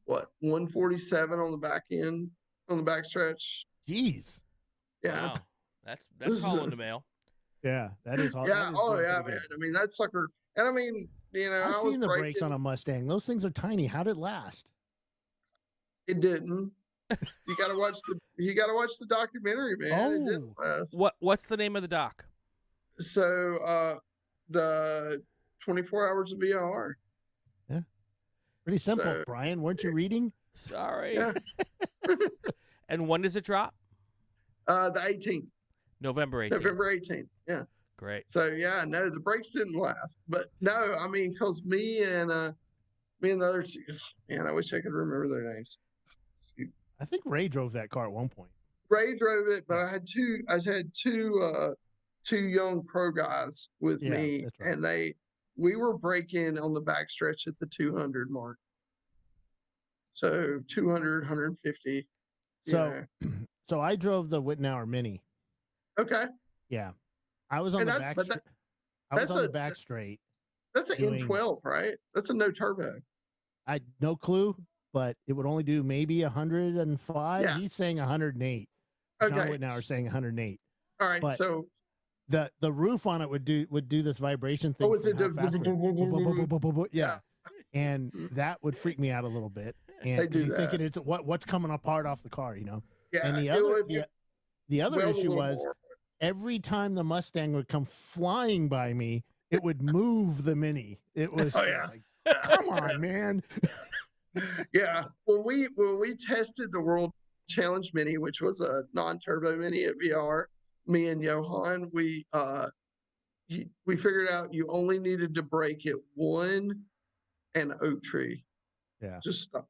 what 147 on the back end on the back stretch.
Jeez.
Yeah,
wow. That's all in the mail.
Yeah, that is all.
Yeah, man. I mean, that sucker. And I mean, you know,
I've seen the brakes on a Mustang. Those things are tiny. How did it last?
It didn't. You gotta watch the documentary, man.
Oh.
It didn't last.
What's the name of the doc?
So the 24 hours of VR.
Yeah. Pretty simple, Brian. Weren't you reading?
Sorry.
Yeah.
And when does it drop?
The 18th.
November 18th.
November 18th. Yeah.
Great.
So yeah, no, the brakes didn't last. But no, I mean, because me and the other two, man, I wish I could remember their names.
I think Ray drove that car at one point.
Ray drove it, but I had two young pro guys with me, right. And we were braking on the backstretch at the 200 mark. So 200, 150.
So I drove the Wittenauer Mini.
Okay.
Yeah. I was on the back. I was on the back straight.
That's an M12, right? That's a no turbo.
I no clue, but it would only do maybe 105.
Yeah.
He's saying 108.
Okay.
John Wittenauer saying 108.
All right.
But
so
the roof on it would do this vibration thing.
Oh, is it?
Yeah. And that would freak me out a little bit. And you're thinking it's what's coming apart off the car, you know?
Yeah.
And the other issue was every time the Mustang would come flying by me, it would move the Mini. It was like, come on, man.
Yeah. When we tested the World Challenge Mini, which was a non-turbo Mini at VR, me and Johan, we figured out you only needed to brake at 1 and oak tree.
Yeah.
Just stop.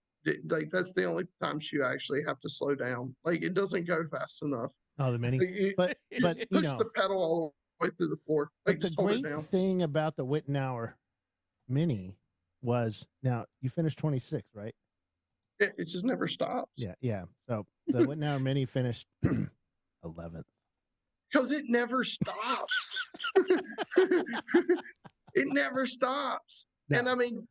Like that's the only times you actually have to slow down. Like it doesn't go fast enough.
Oh, the Mini.
Like but you push the pedal all the way through the floor. Like
the great thing about the Wittenauer Mini was now you finished 26, right?
It just never stops.
Yeah. So the Wittenauer Mini finished 11th.
Because it never stops. It never stops. No. And I mean,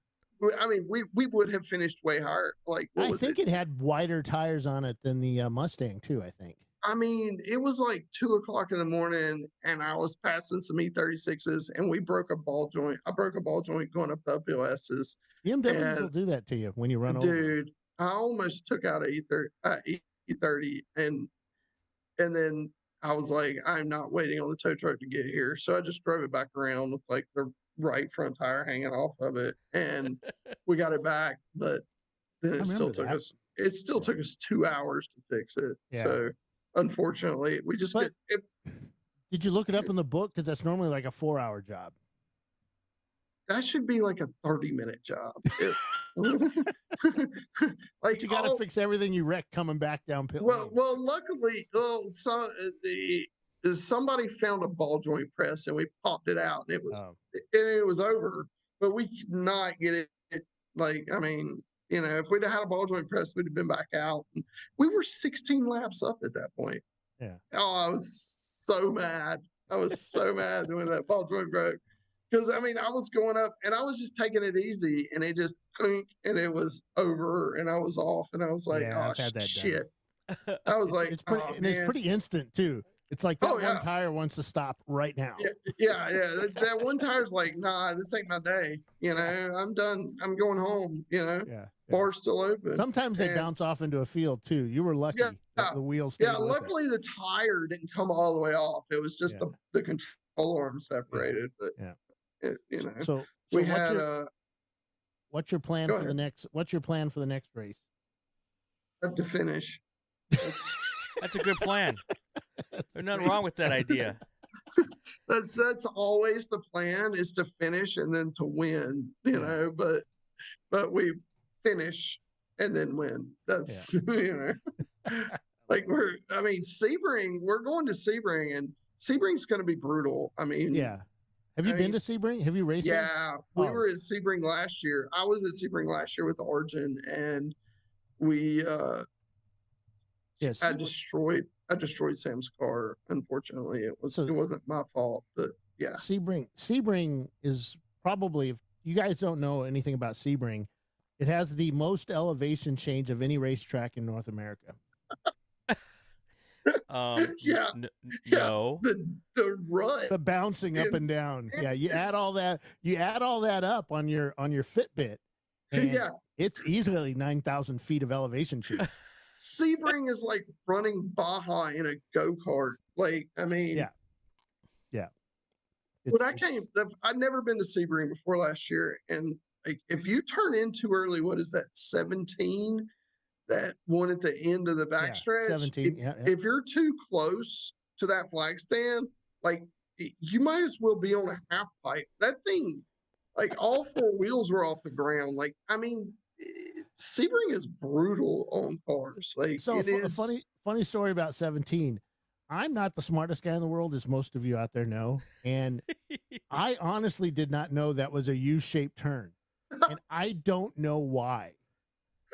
we would have finished way higher. Like,
I think it had wider tires on it than the Mustang too. I think.
I mean, it was like 2:00 in the morning, and I was passing some E36s, and we broke a ball joint. I broke a ball joint going up the uphill S's.
BMWs will do that to you when you run over.
Dude, I almost took out a E30, and then I was like, I'm not waiting on the tow truck to get here, so I just drove it back around with like the right front tire hanging off of it, and we got it back, but then it still took us 2 hours to fix it. Yeah. So unfortunately we just
did you look it up in the book? Because that's normally like a 4-hour job.
that should be like a 30-minute job.
Like you got to fix everything you wreck coming back down pit
lane.
Well,
luckily, somebody found a ball joint press and we popped it out and it was over. But we could not get it. Like, I mean, you know, if we'd have had a ball joint press, we'd have been back out. And we were 16 laps up at that point.
Yeah.
Oh, I was so mad. I was so mad when that ball joint broke. Because, I mean, I was going up and I was just taking it easy and it just clinked and it was over and I was off and I was like, oh, shit. I was like,
it's pretty, and it's pretty instant too. It's like that one tire wants to stop right now.
Yeah. That one tire's like, nah, this ain't my day. You know, I'm done. I'm going home, you know. Yeah. Bar's still open.
Sometimes they bounce off into a field too. You were lucky that the wheels stayed with
luckily the tire didn't come all the way off. It was just the control arm separated. But you know.
So
we had
what's your plan for the next race?
To finish.
That's a good plan. There's nothing wrong with that idea.
That's always the plan, is to finish and then to win, you know, but we finish and then win. That's you know, like we're going to Sebring and Sebring's going to be brutal. I mean,
have you been to Sebring? Have you raced?
Yeah, we were at Sebring last year. I was at Sebring last year with Origin, and we I destroyed Sam's car. Unfortunately, it wasn't my fault, but yeah.
Sebring is probably, if you guys don't know anything about Sebring, it has the most elevation change of any racetrack in North America.
No,
the run,
the bouncing up and down. You add all that up on your Fitbit, and it's easily 9,000 feet of elevation change.
Sebring is like running Baja in a go-kart. Like, I mean, when I'd never been to Sebring before last year, and like, if you turn in too early, what is that, 17? That one at the end of the backstretch.
17.
If you're too close to that flag stand, like, you might as well be on a half pipe. That thing, like, all four wheels were off the ground. Like, I mean, Sebring is brutal on cars. Like,
so a funny story about 17. I'm not the smartest guy in the world, as most of you out there know, and I honestly did not know that was a U-shaped turn, and I don't know why.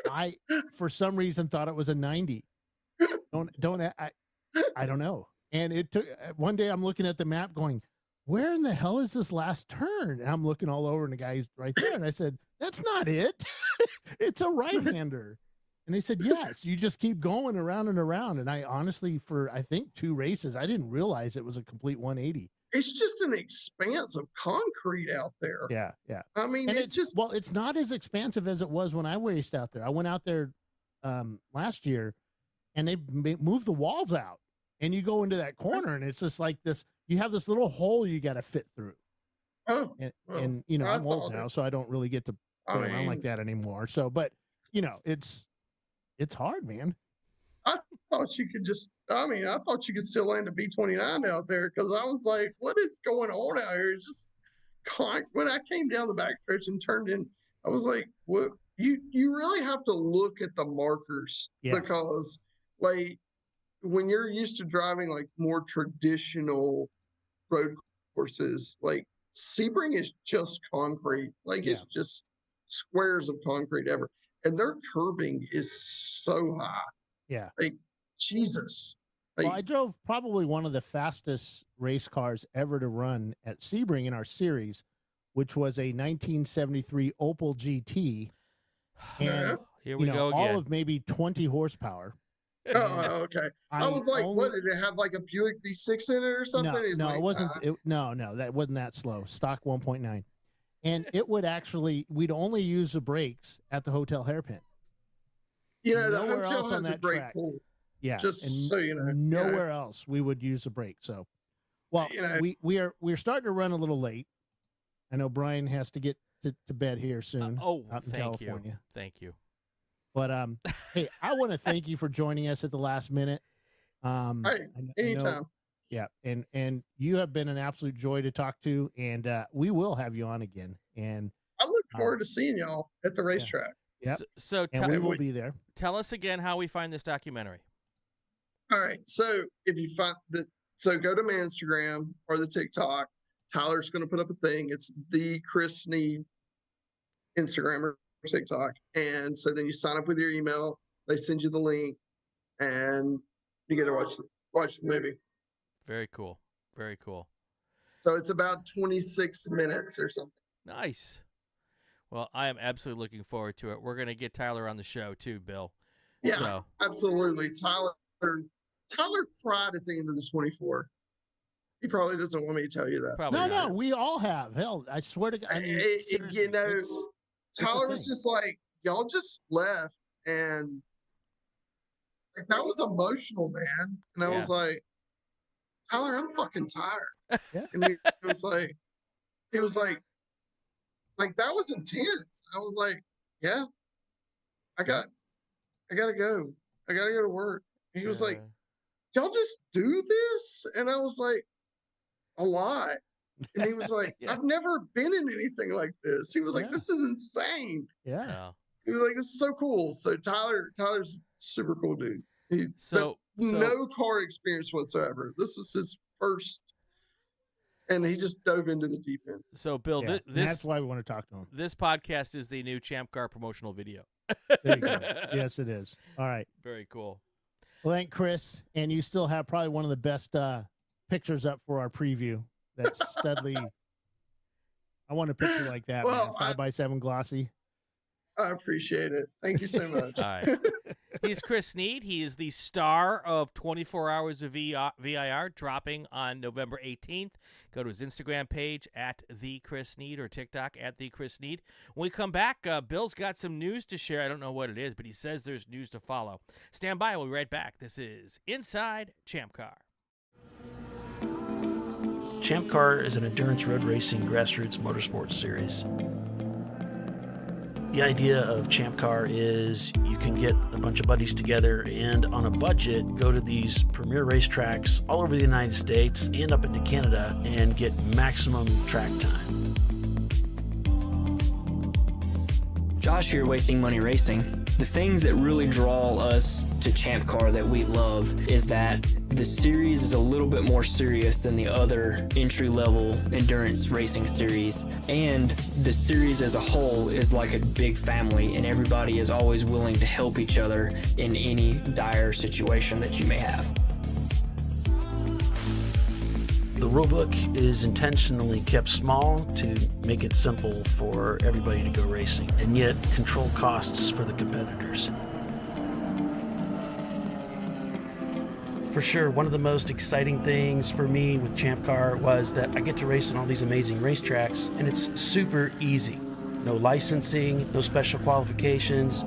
I, for some reason, thought it was a 90. I don't know. And it took one day. I'm looking at the map, going, "Where in the hell is this last turn?" And I'm looking all over, and the guy's right there. And I said, "That's not it. It's a right-hander." And they said, "Yes, you just keep going around and around." And I honestly, for I think 2 races, I didn't realize it was a complete 180.
It's just an expanse of concrete out there.
Yeah.
I mean,
it's not as expansive as it was when I raced out there. I went out there last year, and they moved the walls out, and you go into that corner, and it's just like this. You have this little hole you got to fit through. And you know, I'm old now, so I don't really get to go around like that anymore. So, but you know, it's hard, man.
I thought you could still land a B29 out there, because I was like, what is going on out here? It's just when I came down the backstretch and turned in, I was like, what? You really have to look at the markers, because like when you're used to driving like more traditional road courses, like Sebring is just concrete. Like it's just squares of concrete ever. And their curbing is so high.
Yeah.
Like, Jesus. Like,
well, I drove probably one of the fastest race cars ever to run at Sebring in our series, which was a 1973 Opel GT. And
here we go again.
All of maybe 20 horsepower.
Oh, okay. I was like, what, did it have like a Buick V6 in it or something?
No, it wasn't. No, that wasn't that slow. Stock 1.9. And it would actually, we'd only use the brakes at the hotel hairpin.
You know, the hotel has a brake pool.
Yeah.
Just so you know.
Nowhere else we would use a brake. So, well, we're starting to run a little late. I know Brian has to get to bed here soon. Out in California.
Thank you.
But hey, I want to thank you for joining us at the last minute.
Hey, anytime.
Yeah, and you have been an absolute joy to talk to, and we will have you on again. And
I look forward to seeing y'all at the racetrack.
Yeah.
So
and we will be there.
Tell us again how we find this documentary.
All right. So if you find so go to my Instagram or the TikTok. Tyler's going to put up a thing. It's the Chris Sneed Instagram or TikTok. And so then you sign up with your email. They send you the link, and you get to watch the movie.
Very cool. Very cool.
So it's about 26 minutes or something.
Nice. Well, I am absolutely looking forward to it. We're going to get Tyler on the show too, Bill.
Yeah, absolutely. Tyler cried at the end of the 24. He probably doesn't want me to tell you that.
Probably
no,
not.
no, we all have. Hell, I swear to God. I mean,
you know, Tyler was just like, y'all just left, and like that was emotional, man. And I was like, Tyler, I'm fucking tired. And he was like, that was intense. I was like, yeah, I gotta go. I gotta go to work. And he was like, y'all just do this? And I was like, a lot. And he was like, I've never been in anything like this. He was like, this is insane.
Yeah.
He was like, this is so cool. So Tyler's super cool dude. No car experience whatsoever. This was his first, and he just dove into the deep end.
So, Bill,
that's why we want to talk to him.
This podcast is the new ChampCar promotional video.
There you go. Yes, it is. All right.
Very cool.
Well, thank Chris, and you still have probably one of the best pictures up for our preview. That's Studley. I want a picture like that, man. 5x7 glossy.
I appreciate it. Thank you so much.
All right. He's Chris Sneed. He is the star of 24 Hours of VIR, dropping on November 18th. Go to his Instagram page at The Chris Sneed or TikTok at The Chris Sneed. When we come back, Bill's got some news to share. I don't know what it is, but he says there's news to follow. Stand by. We'll be right back. This is Inside ChampCar.
ChampCar is an endurance road racing grassroots motorsports series. The idea of ChampCar is you can get a bunch of buddies together and on a budget go to these premier racetracks all over the United States and up into Canada and get maximum track time.
Josh here, Wasting Money Racing. The things that really draw us to ChampCar that we love is that the series is a little bit more serious than the other entry-level endurance racing series, and the series as a whole is like a big family, and everybody is always willing to help each other in any dire situation that you may have.
The rulebook is intentionally kept small to make it simple for everybody to go racing, and yet control costs for the competitors. For sure, one of the most exciting things for me with ChampCar was that I get to race on all these amazing racetracks, and it's super easy. No licensing, no special qualifications.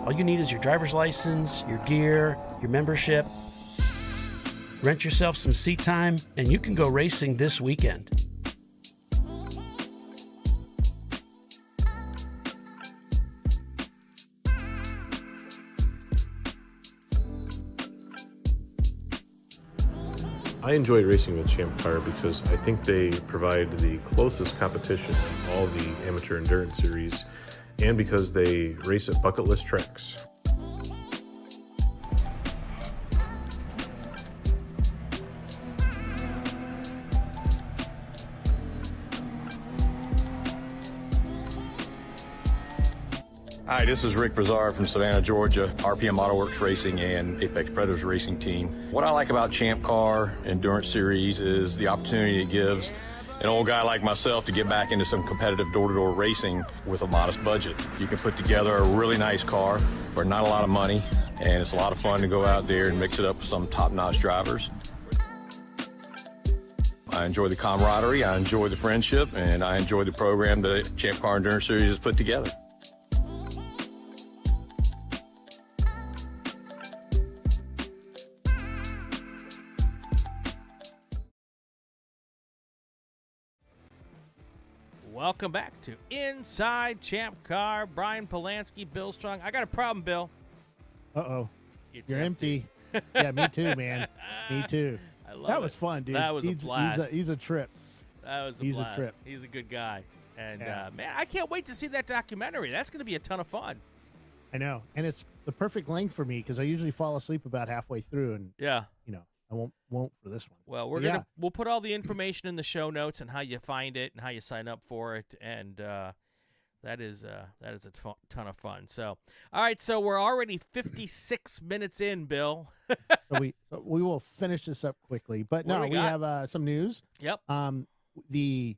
All you need is your driver's license, your gear, your membership. Rent yourself some seat time, and you can go racing this weekend.
I enjoyed racing with ChampCar because I think they provide the closest competition of all the amateur endurance series, and because they race at bucket list tracks.
Hi, this is Rick Brazar from Savannah, Georgia, RPM Auto Works Racing and Apex Predators Racing Team. What I like about ChampCar Endurance Series is the opportunity it gives an old guy like myself to get back into some competitive door-to-door racing with a modest budget. You can put together a really nice car for not a lot of money, and it's a lot of fun to go out there and mix it up with some top-notch drivers. I enjoy the camaraderie, I enjoy the friendship, and I enjoy the program that ChampCar Endurance Series has put together.
Welcome back to Inside ChampCar. Brian Bielanski, Bill Strong. I got a problem, Bill.
Uh-oh.
It's
You're empty. Yeah, me too, man. Me too.
I love
that was fun, dude.
That was a blast.
He's a trip.
That was a
he's
blast.
A trip.
He's a good guy. And,
yeah.
Man, I can't wait to see that documentary. That's going to be a ton of fun.
I know. And it's the perfect length for me because I usually fall asleep about halfway through. And,
yeah,
I won't for this one.
Well, we'll put all the information in the show notes and how you find it and how you sign up for it. And that is a ton of fun. So, all right. So we're already 56 minutes in, Bill.
so we will finish this up quickly. But no, we have some news.
Yep.
The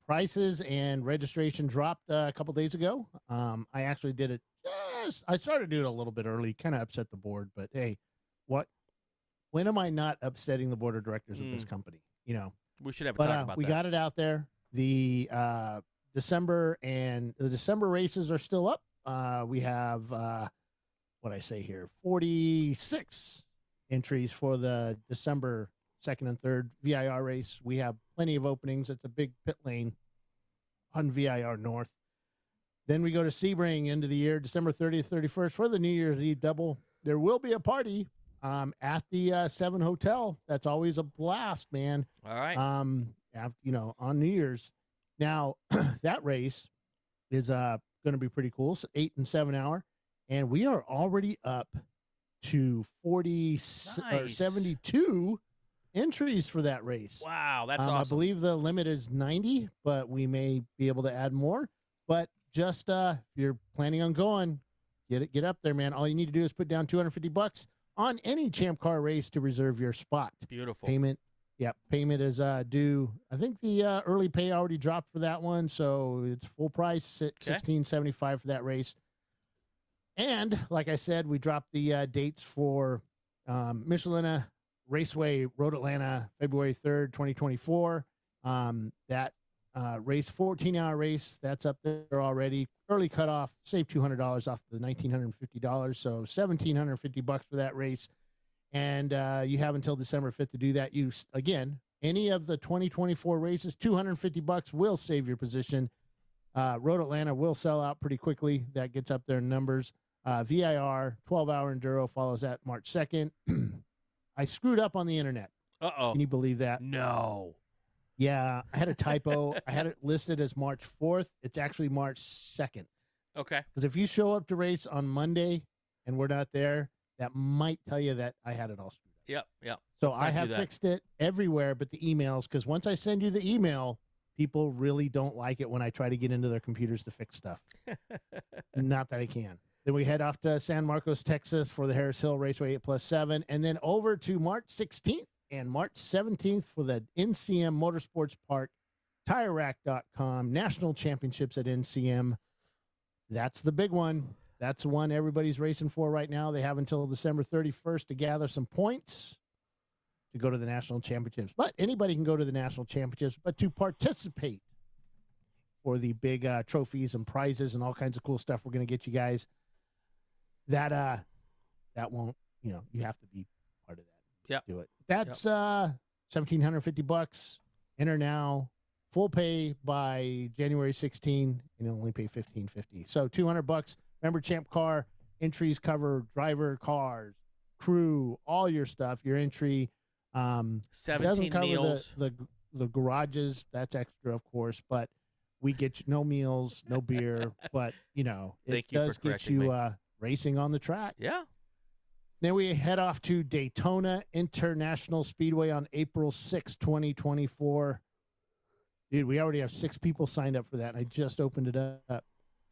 prices and registration dropped a couple days ago. I actually did it. Yes, I started doing it a little bit early, kind of upset the board. But hey, when am I not upsetting the board of directors of this company?
We should have a talk about that.
We got it out there. The December races are still up. We have what I say here, 46 entries for the December 2nd and 3rd VIR race. We have plenty of openings. It's a big pit lane on VIR North. Then we go to Sebring, end of the year, December 30th, 31st for the New Year's Eve double. There will be a party at the 7 Hotel. That's always a blast, man.
All right.
On New Year's. Now, that race is going to be pretty cool. So 8 and 7 hour. And we are already up to 72 entries for that race.
Wow, that's awesome.
I believe the limit is 90, but we may be able to add more. But just if you're planning on going, get up there, man. All you need to do is put down $250 on any ChampCar race to reserve your spot.
Beautiful.
Payment is due. I think the early pay already dropped for that one, so it's full price, $16.75 for that race. And like I said, we dropped the dates for Michelina Raceway Road Atlanta, February 3rd, 2024. That race, 14-hour race, that's up there already. Early cutoff, save $200 off the $1,950, so $1,750 for that race. And you have until December 5th to do that. Again, any of the 2024 races, $250 will save your position. Road Atlanta will sell out pretty quickly. That gets up there in numbers. VIR 12-hour enduro follows that March 2nd. I screwed up on the internet.
Uh-oh.
Can you believe that?
No.
Yeah, I had a typo. I had it listed as March 4th. It's actually March 2nd.
Okay.
Because if you show up to race on Monday and we're not there, that might tell you that I had it all screwed up.
Yep.
So I have fixed it everywhere but the emails, because once I send you the email, people really don't like it when I try to get into their computers to fix stuff. Not that I can. Then we head off to San Marcos, Texas for the Harris Hill Raceway 8+7, and then over to March 16th and March 17th for the NCM Motorsports Park, TireRack.com, National Championships at NCM. That's the big one. That's the one everybody's racing for right now. They have until December 31st to gather some points to go to the National Championships. But anybody can go to the National Championships, but to participate for the big trophies and prizes and all kinds of cool stuff we're going to get you guys, that won't, you have to be part of that.
Yeah.
Do it. That's $1,750. Enter now. Full pay by January 16, and you'll only pay $1,550. So $200. Remember, ChampCar entries cover driver, cars, crew, all your stuff. Your entry
17
cover
meals.
The garages. That's extra, of course, but we get you no meals, no beer, but it does get you racing on the track.
Yeah.
Then we head off to Daytona International Speedway on April 6, 2024. Dude, we already have 6 people signed up for that, and I just opened it up.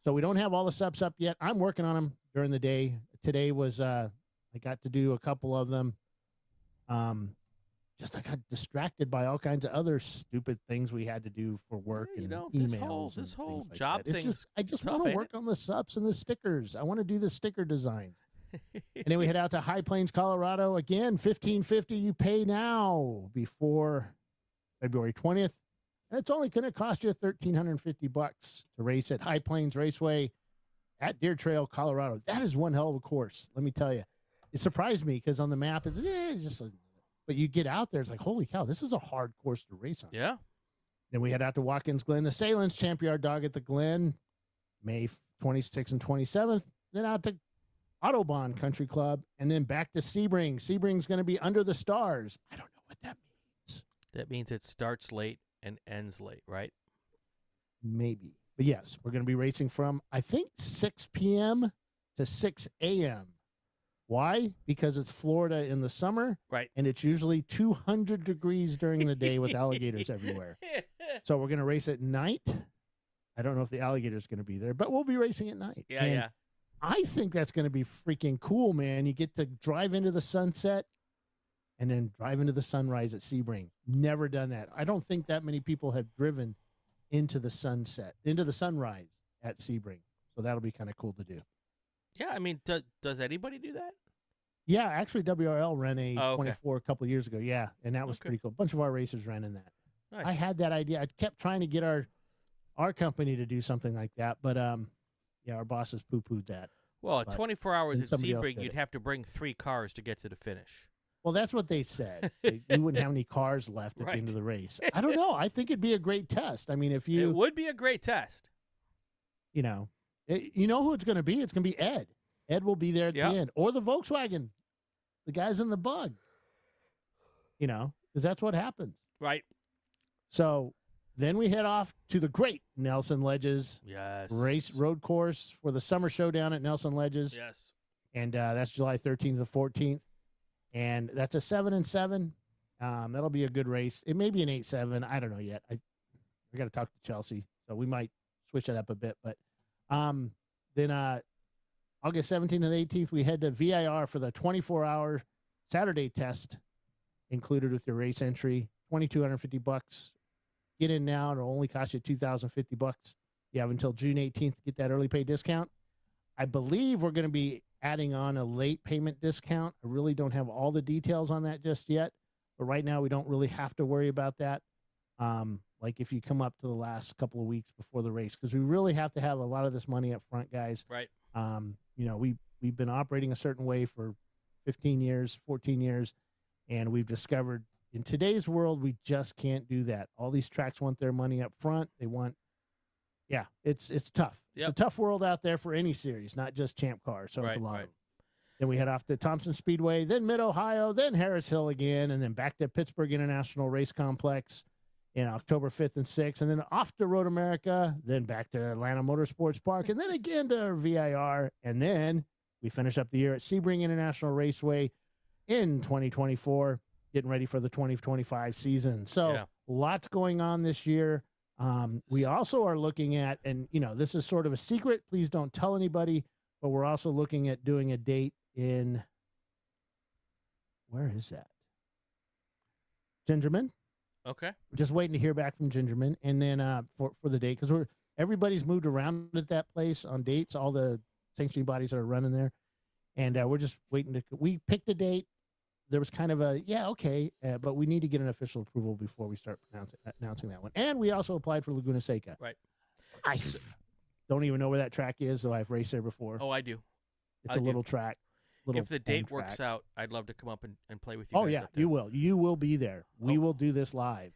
So we don't have all the subs up yet. I'm working on them during the day. Today was I got to do a couple of them. I got distracted by all kinds of other stupid things we had to do for work and emails.
This whole job thing.
I just want to work on the subs and the stickers. I want to do the sticker design. And then we head out to High Plains, Colorado. Again, $1,550 you pay now before February 20th. And it's only going to cost you $1,350 to race at High Plains Raceway at Deer Trail, Colorado. That is one hell of a course, let me tell you. It surprised me because on the map, it's just but you get out there, it's like, holy cow, this is a hard course to race on.
Yeah.
Then we head out to Watkins Glen, the Salins Champ Yard Dog at the Glen, May 26th and 27th. Then out to Autobahn Country Club, and then back to Sebring. Sebring's going to be under the stars. I don't know what that means.
That means it starts late and ends late, right?
Maybe. But yes, we're going to be racing from, I think, 6 p.m. to 6 a.m. Why? Because it's Florida in the summer,
right?
And it's usually 200 degrees during the day with alligators everywhere. So we're going to race at night. I don't know if the alligator's going to be there, but we'll be racing at night.
Yeah,
and
yeah.
I think that's going to be freaking cool, man. You get to drive into the sunset and then drive into the sunrise at Sebring. Never done that. I don't think that many people have driven into the sunrise at Sebring. So that'll be kind of cool to do.
Yeah, I mean, does anybody do that?
Yeah, actually, WRL ran a
okay.
24 a couple of years ago. Yeah, and that was pretty cool. A bunch of our racers ran in that.
Nice.
I had that idea. I kept trying to get our company to do something like that, but yeah, our bosses poo-pooed that.
Well, at 24 hours at Sebring, you'd
it.
have to bring 3 cars to get to the finish.
Well, that's what they said. We wouldn't have any cars left at the end of the race. I don't know. I think it'd be a great test. I mean, if you...
It would be a great test.
You know, you know who it's going to be? It's going to be Ed. Ed will be there at the end. Or the Volkswagen. The guys in the bug. You know, because that's what happens.
Right.
So then we head off to the great Nelson Ledges race road course for the summer showdown at Nelson Ledges.
Yes.
And that's July 13th to 14th. And that's a 7-7. That'll be a good race. It may be an 8-7. I don't know yet. We got to talk to Chelsea, so we might switch it up a bit. But then August 17th and 18th, we head to VIR for the 24-hour Saturday test, included with your race entry. $2,250. Get in now, and it'll only cost you $2,050. You have until June 18th to get that early pay discount. I believe we're going to be adding on a late payment discount. I really don't have all the details on that just yet, but right now we don't really have to worry about that. Like if you come up to the last couple of weeks before the race, because we really have to have a lot of this money up front, guys.
Right.
You know, we've been operating a certain way for 15 years, 14 years, and we've discovered in today's world, we just can't do that. All these tracks want their money up front. They want, it's tough. Yep. It's a tough world out there for any series, not just ChampCar. So it's a lot of them. Then we head off to Thompson Speedway, then Mid-Ohio, then Harris Hill again, and then back to Pittsburgh International Race Complex in October 5th and 6th, and then off to Road America, then back to Atlanta Motorsports Park, and then again to VIR, and then we finish up the year at Sebring International Raceway in 2024, getting ready for the 2025 season. So lots going on this year. We also are looking at, and you know, this is sort of a secret, please don't tell anybody, but we're also looking at doing a date in, where is that? Gingerman.
Okay.
We're just waiting to hear back from Gingerman, and then for the date, because everybody's moved around at that place on dates, all the sanctioning bodies that are running there, and we're just waiting we picked a date. There was kind of a, but we need to get an official approval before we start announcing that one. And we also applied for Laguna Seca.
Right.
I don't even know where that track is, though I've raced there before.
Oh, I do.
It's a little track.
If the date works out, I'd love to come up and play with you.
Oh, yeah, you will. You will be there. We will do this live.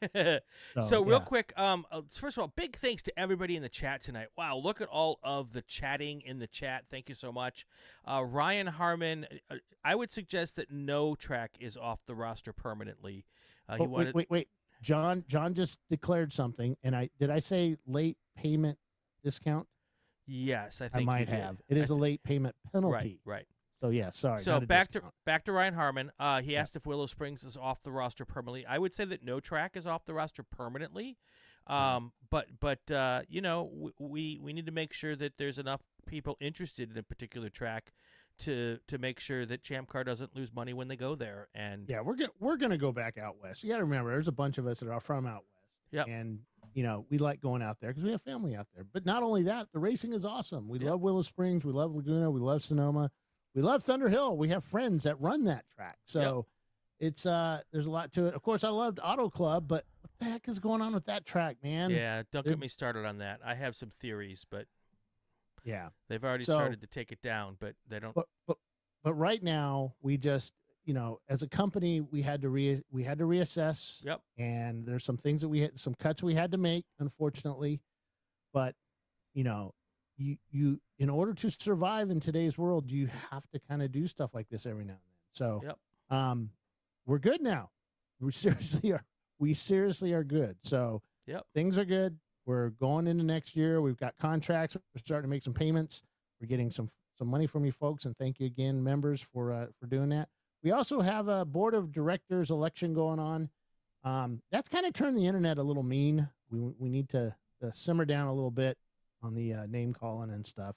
So real quick, first of all, big thanks to everybody in the chat tonight. Wow, look at all of the chatting in the chat. Thank you so much. Ryan Harmon, I would suggest that no track is off the roster permanently.
Wait. John just declared something, and did I say late payment discount?
Yes, I think
I might have. It is a late payment penalty.
Right.
So sorry.
So back to Ryan Harmon. He asked if Willow Springs is off the roster permanently. I would say that no track is off the roster permanently. But you know, we need to make sure that there's enough people interested in a particular track to make sure that ChampCar doesn't lose money when they go there. And
we're gonna go back out west. You got to remember, there's a bunch of us that are from out west.
Yep.
And you know, we like going out there because we have family out there. But not only that, the racing is awesome. We love Willow Springs. We love Laguna. We love Sonoma. We love Thunder Hill. We have friends that run that track. So it's there's a lot to it. Of course, I loved Auto Club, but what the heck is going on with that track, man?
Yeah, don't get me started on that. I have some theories, but they've already started to take it down, but they don't.
But right now, we just, you know, as a company, we had to reassess.
Yep.
And there's some things that some cuts we had to make, unfortunately. But, you know, you in order to survive in today's world, you have to kind of do stuff like this every now and then. So, we're good now. We seriously are good. So, things are good. We're going into next year. We've got contracts. We're starting to make some payments. We're getting some money from you folks, and thank you again, members, for doing that. We also have a board of directors election going on. That's kind of turned the internet a little mean. We need to simmer down a little bit on the name calling and stuff.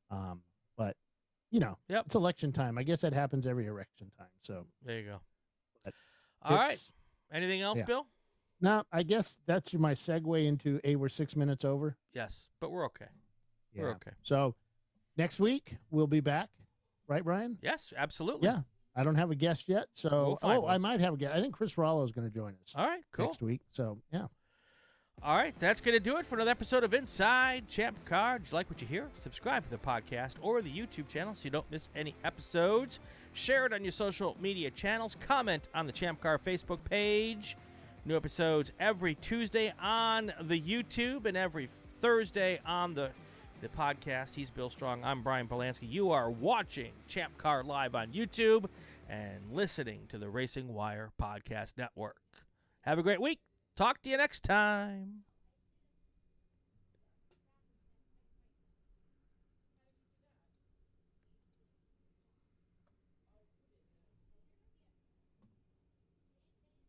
But it's election time. I guess that happens every election time. So
there you go. All right. Anything else, Bill?
No, I guess that's my segue into we're 6 minutes over.
Yes, but we're okay.
Yeah.
We're okay.
So next week we'll be back, right, Brian?
Yes, absolutely.
Yeah. I don't have a guest yet, so I might have a guest. I think Chris Rollo is going to join us.
All right, cool.
Next week. So yeah.
All right, that's going to do it for another episode of Inside ChampCar. Did you like what you hear? Subscribe to the podcast or the YouTube channel so you don't miss any episodes. Share it on your social media channels. Comment on the ChampCar Facebook page. New episodes every Tuesday on the YouTube and every Thursday on the podcast. He's Bill Strong. I'm Brian Bielanski. You are watching ChampCar live on YouTube and listening to the Racing Wire Podcast Network. Have a great week. Talk to you next time.